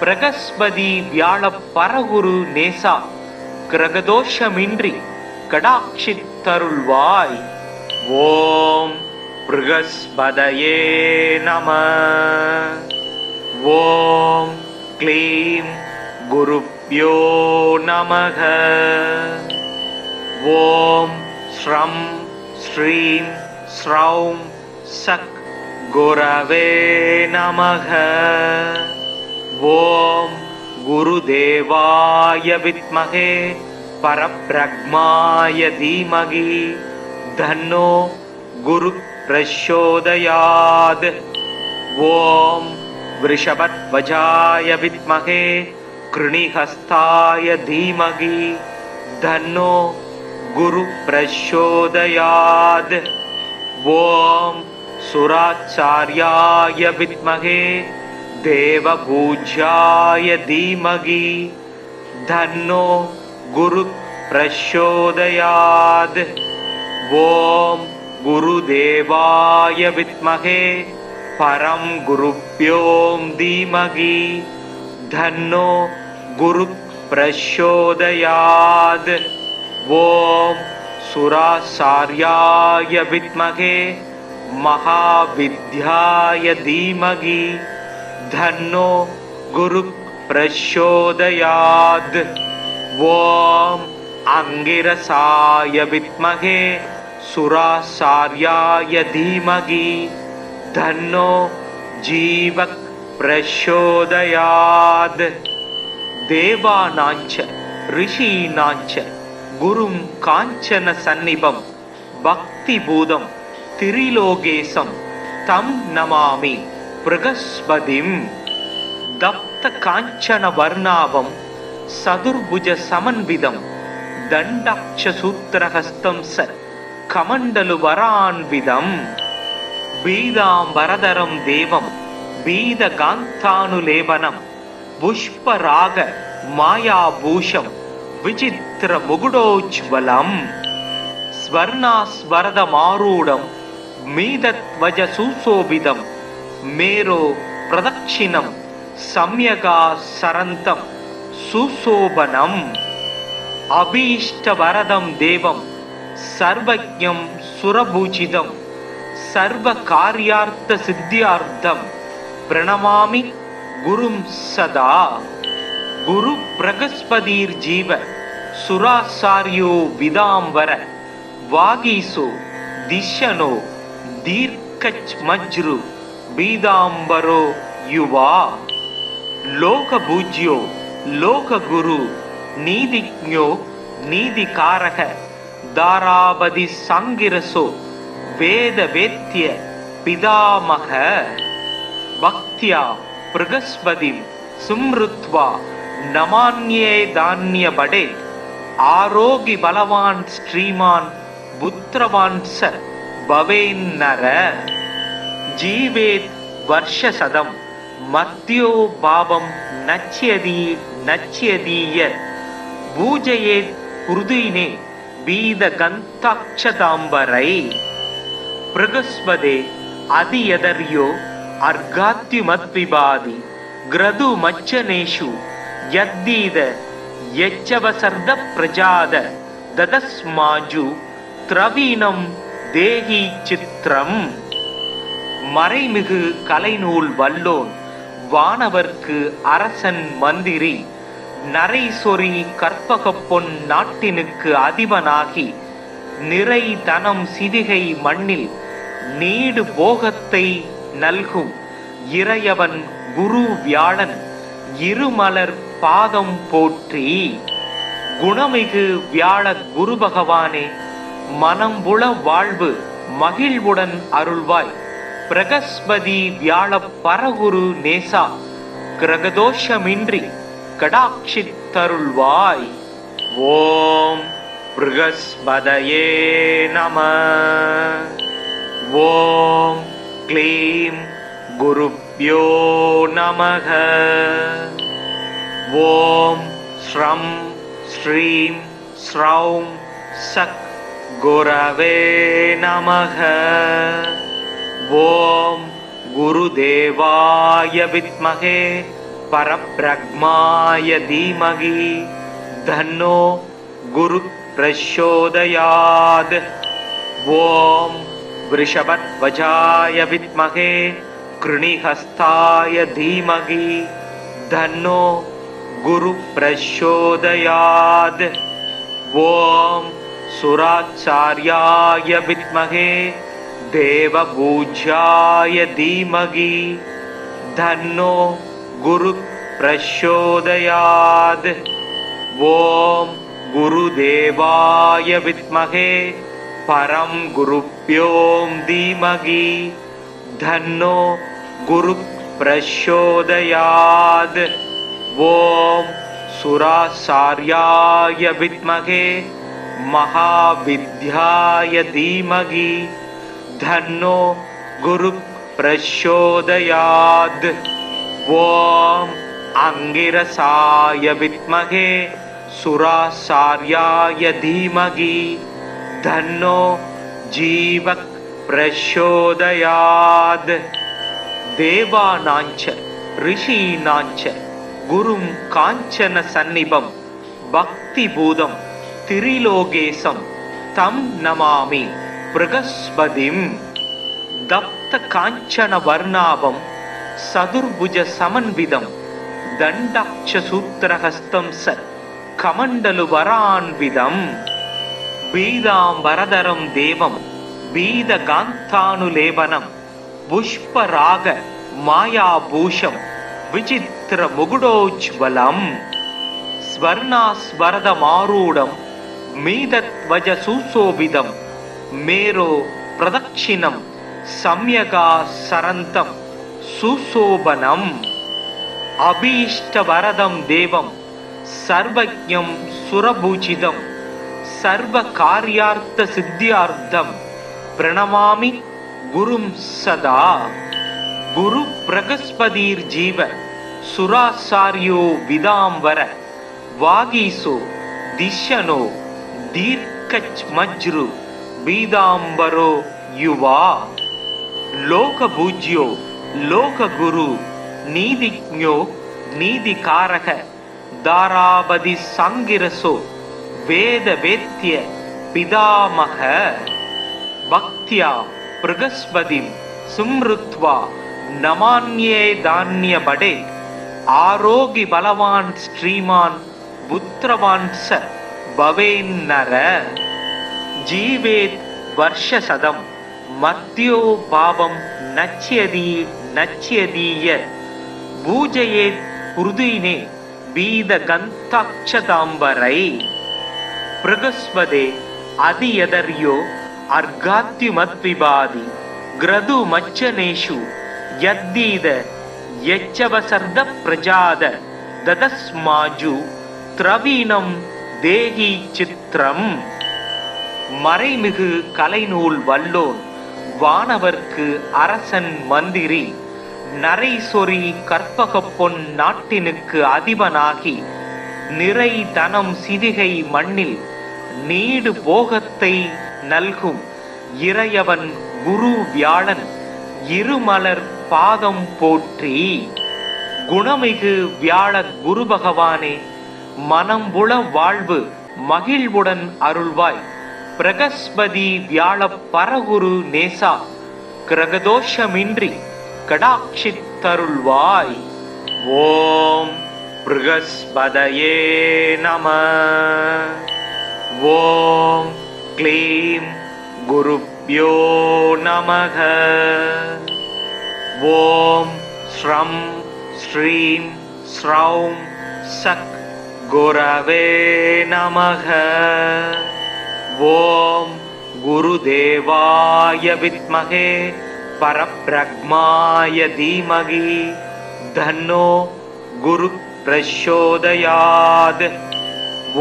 பிரகஸ்பதி வியாழ பரகுரு நேசா, கிரகதோஷமின்றி கடாட்சித்தருள்வாய். ஓம் ப்ருகஸ்பதயே நம. ஓம் க்ளீம் குருப்யோ நமக. ஓம் ஸ்ரம் ஸ்ரீம் ஸ்ரௌம் சக் குரவே நமக. ஓம் குருதேவாய வித்மகே பரப்ரக்மாய தீமகி தன்னோ குரு பிரச்சோதயாத். ஓம் விருஷபத்வஜாய வித்மகே கிருணிஹஸ்தாய தீமகி தன்னோ குரு பிரச்சோதயாத். ஓம் சுராச்சார்யாய வித்மகே தேவபூஜ்யாய தீமகி தன்னோ குரு பிரச்சோதயாத். ஓம் குருதேவாய வித்மகே பரம் குருப்யோம் தீமகி தன்னோ குரு பிரச்சோதயாத். ஓம் சுராச்சார்யாய வித்மகே மகாவித்யாய தீமகி தன்னோ குரு பிரச்சோதயாத். ஓம் அங்கிரசாய வித்மகே சுராச்சார்யாய தீமகி தன்னோ ஜீவக் பிரச்சோதயாத். தேவானாஞ்ச ரிஷீனாஞ்ச குரும் காஞ்சன சந்நிபம் பக்தி பூதம் திரிலோகேசம் தம் நமாமி ப்ரகஸ்பதிம். தப்த காஞ்சன வர்ணாபம் சதுர்புஜ சமன்விதம் தண்டாட்ச சூத்திரஹஸ்தம் ச கமண்டலு வரான்விதம். பீதாம்பரதரம் தேவம் பீத காந்தானுலேபனம் புஷ்பராக மாயாபூஷம் விசித்திர முகுடோஜ்வலம். ஸ்வர்ணாஸ்வரதமாரூடம் மீதத்வஜ சுசோபிதம் மேரோ பிரதக்ஷிணம் சம்யகா சரந்தம் சுசோபனம். அபீஷ்டவரதம் தேவம் சர்வஜ்ஞம் சுரபூஜிதம் சர்வ காரியார்த்த சித்தியார்த்தம் பிரணமாமி குரும் சதா. குரு பிரகஸ்பதிர் ஜீவ சுராசாரியோ விதாம்பர வாகீசோ திஷனோ தீர்க்கச் மஜ்ரு பீதாம்பரோ யுவா. லோகபூஜ்யோ லோககுரு நீதிஜ்ஞோ நீதிகாரக தாராபதி சங்கிரசோ வேத வேத்ய பிதாமக. பக்தியா ப்ரகஸ்பதிம் சும்ருத்வா நமான்யே தான்ய படே ஆரோகி பலவான் ஸ்ரீமான் புத்திரவான் ச பவேன் நர. ஜீவேத் வர்ஷசதம் மத்யோ பாவம் நச்யதி நச்யதீய பூஜயேத் ஹுருதினே பீத கந்தாட்சதாம்பரை. ப்ரகஸ்பதே அதியதர்யோ அர்காத்யுமத்விபாதி கிரது மச்சனேஷு யத்தீத யச்சவசர்த பிரஜாத ததஸ்மாஜு த்ரவீணம் தேஹி சித்ரம். மறைமிகு கலைநூல் வல்லோன் வானவர்க்கு அரசன் மந்திரி நரைசொரி கற்பக பொன் நாட்டினுக்கு அதிபனாகி நிறை தனம் சிவிகை மண்ணில் நீடு போகத்தை நல்கும் இறையவன் குரு வியாழன் இருமலர் பாதம் போற்றி. குணமிகு வியாழ குரு பகவானே மனம்புல வாழ்வு மகிழ்வுடன் அருள்வாய். பிரகஸ்பதி வியாழ பரகுரு நேசா கிரகதோஷமின்றி கடாட்சித்தருள்வாய். ஓம் ப்ருகஸ்பதயே நம. ஓம் க்ளீம் குருப்யோ நமக. ஓம் ஸ்ரம் ஸ்ரீம் ஸ்ரௌம் சக் குரவே நமக. ஓம் குருதேவாய வித்மகே பரப்ரக்மாய தீமகி தன்னோ குரு பிரச்சோதயாத். ஓம் விருஷபத்வஜாய வித்மகே கிருணிஹஸ்தாய தீமகி தன்னோ குரு பிரச்சோதயாத். ஓம் சுராச்சார்யாய வித்மகே देवपूज्याय धीमहि धन्नो गुरु प्रचोदयात्। ओम गुरुदेवाय विद्महे परम गुरुभ्यो धीमहि धन्नो गुरु प्रचोदयात्। ओम सुराचार्याय विद्महे महाविद्याय धीमहि धन्नो गुरु प्रचोदयात्। ओम अंगिरसाय विद्महे सुराचार्याय धीमहि धन्नो जीवक प्रचोदयात्। देवानांच ऋषीणांच गुरुं कांचन सन्निभं भक्ति भूतं त्रिलोकेशं तं नमामि बृहस्पतिं। दप्त कांचन वर्णाभं सदुर्भुज समन्वितं दण्डाक्ष सूत्रहस्तं स कमण्डलु वरान्वितं। पीताम्बरधरं देवं पीतकान्तानुलेपनं पुष्पराग मायाभूषं विचित्र मुकुटोज्ज्वलं। स्वर्णास्वरदमारूढं मीतध्वज सुशोभितं मेरो प्रदक्षिणं सम्यगासरन्तं सुशोभनम्। अभीष्टवरदं देवं सर्वज्ञं सुरभूषितं सर्वकार्यार्थसिद्ध्यार्थं प्रणमामि गुरुं सदा। गुरु बृहस्पतिर्जीव सुराचार्यो विदाम्बर वागीसो दिशनो दीर्घमज्रु पीताम्बरो युवा। लोकपूज्यो लोकगुरु नीतिज्ञो नीतिकारक दारावधि सांगिरसो वेदवेद्य पितामह। भक्त्या बृहस्पतिं स्मृत्वा नमान्ये धान्यपडे आरोग्य बलवान् श्रीमान् पुत्रवान् स भवेन्नर। जीवेत् वर्षशतं मर्त्यो भावं नच्यदीय पूजयेत् पृथ्वीने वीदगन्ताक्षताम्बरै। बृहस्पते अधियदर्यो अर्घात्युमद्विबादि ग्रदुमच्चनेषु यद्दीद यच्चवसर्द प्रजाद ददस्माजु த்ரவீனம் தேகி சித்திரம். மறைமிகு கலைநூல் வல்லோன் வானவர்க்கு அரசன் மந்திரி நரைசொரி கற்பக பொன் நாட்டினுக்கு அதிபனாகி நிறை தனம் சிதிகை மண்ணில் நீடு போகத்தை நல்கும் இறையவன் குரு வியாழன் இருமலர் பாதம் போற்றி. குணமிகு வியாழ குரு பகவானே, மனம்புல வாழ்வு மகிழ்வுடன் அருள்வாய். பிரகஸ்பதி வியாழ பரகுரு நேசா, கிரகதோஷமின்றி கடாட்சித்தருள்வாய். ஓம் ப்ருகஸ்பதயே நம. ஓம் க்ளீம் குருப்யோ நமக. ஓம் ஸ்ரம் ஸ்ரீம் ஸ்ரௌம் சக் குரவே நமக. ஓம் குருதேவாய வித்மகே பரப்ரக்மாய தீமகி தன்னோ குரு பிரச்சோதயாத்.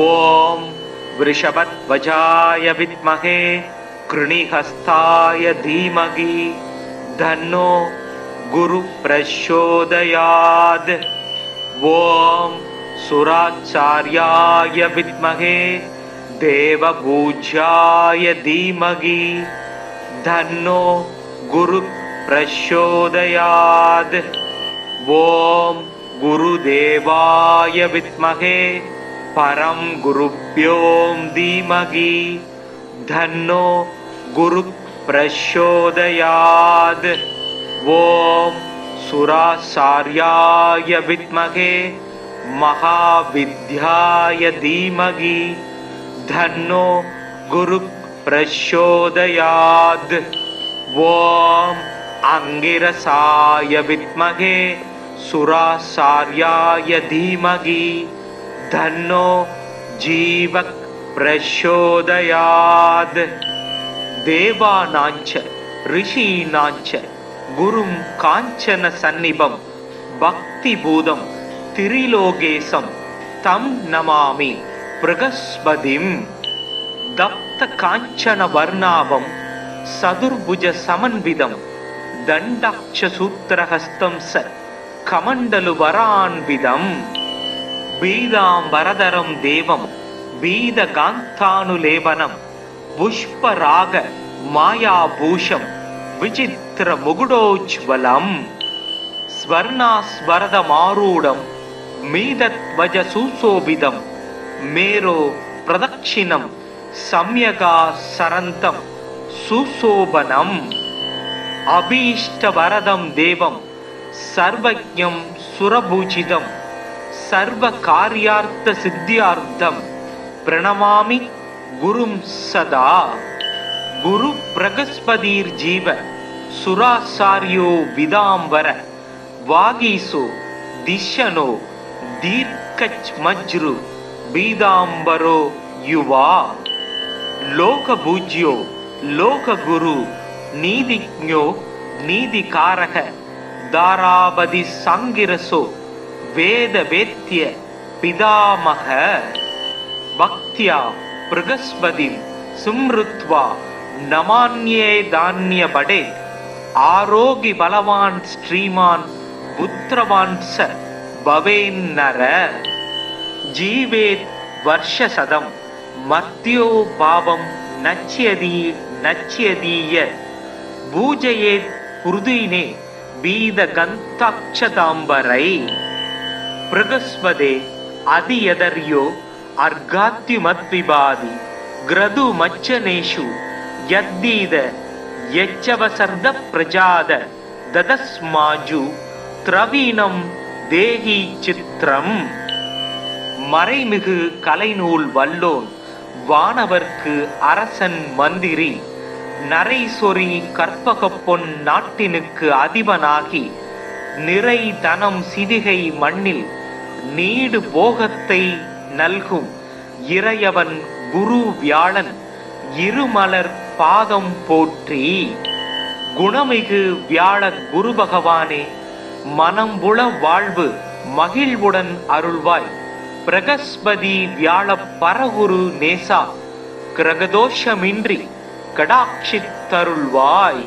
ஓம் விருஷபத்வஜாய வித்மகே கிருணிஹஸ்தாய தீமகி தன்னோ குரு பிரச்சோதயாத். ஓம் சுராச்சார்யாய வித்மகே தேவபூஜ்யாய தீமகி தன்னோ குரு பிரச்சோதயாத். ஓம் குருதேவாய வித்மகே பரம் குருப்யோ தீமகி தன்னோ குரு பிரச்சோதயாத். ஓம் சுராச்சார்யாய வித்மகே महाविद्याय धीमहि तन्नो गुरु प्रचोदयात्. ஓம் அங்கிரசாய வித்மகே சுராசார்யாய தீமகி தன்னோ ஜீவக் பிரச்சோதயாத். தேவானாஞ்ச ரிஷீனாஞ்ச குரும் காஞ்சன சந்நிபம் பக்தி பூதம் திரிலோகேசம் தம் நமாமி பிரகஸ்பதிம். தப்த காஞ்சன வர்ணாபம் சதுர்புஜ சமன்விதம் தண்டாட்ச சூத்திரஹஸ்தம் ச கமண்டலு வரான்விதம். பீதாம்பரதரம் தேவம் பீத காந்தானுலேபனம் புஷ்பராக மாயாபூஷம் விசித்திர முகுடோஜ்வலம். ஸ்வர்ணாஸ்வரத மாரூடம் மீதத்வஜ சுசோபிதம் மேரோ பிரதக்ஷிணம் சம்யகா சரந்தம் சுசோபனம். அபீஷ்டவரதம் தேவம் சர்வஜ்ஞம் சுரபூஜிதம் சர்வ காரியார்த்த சித்தியார்த்தம் பிரணமாமி குரும் சதா. குரு பிரகஸ்பதிர் ஜீவ சுராசாரியோ விதாம்பர வாகீசோ திஷனோ தீர்க்கச் மஜ்ரு பீதாம்பரோ யுவா. லோகபூஜ்யோ லோககுரு நீதிஜ்ஞோ நீதிகாரக தாராபதி சாங்கிரசோ வேத வேத்ய பிதாமக. பக்தியா பிரகஸ்பதிம் சும்ருத்வா நமான்யே தான்ய படே ஆரோகி பலவான் ஸ்ரீமான் புத்திரவான் ச பவேன்னர. ஜீவேத் வர்ஷசதம் மர்த்யோ பாவம் நச்யதி நச்யதீய பூஜயேத் புருதினே பீத கந்தாட்சதாம்பரை. பிரகஸ்பதே அதியதர்யோ அர்காத்யுமத்விபாதி கிரது மச்சனேஷு யத்தீத யச்சவசர்த பிரஜாத ததஸ்மாஜு திரவீணம் தேகி சித்திரம். மறைமிகு கலைநூல் வல்லோன் வானவர்க்கு அரசன் மந்திரி நரைசொரி கற்பக பொன் நாட்டினுக்கு அதிபனாகி நிறை தனம் சிதிகை மண்ணில் நீடு போகத்தை நல்கும் இறையவன் குரு வியாழன் இருமலர் பாதம் போற்றி. குணமிகு வியாழ குரு பகவானே மனம்புல வாழ்வு மகிழ்வுடன் அருள்வாய். பிரகஸ்பதி வியாழ பரகுரு நேசா கிரகதோஷமின்றி கடாட்சித்தருள்வாய்.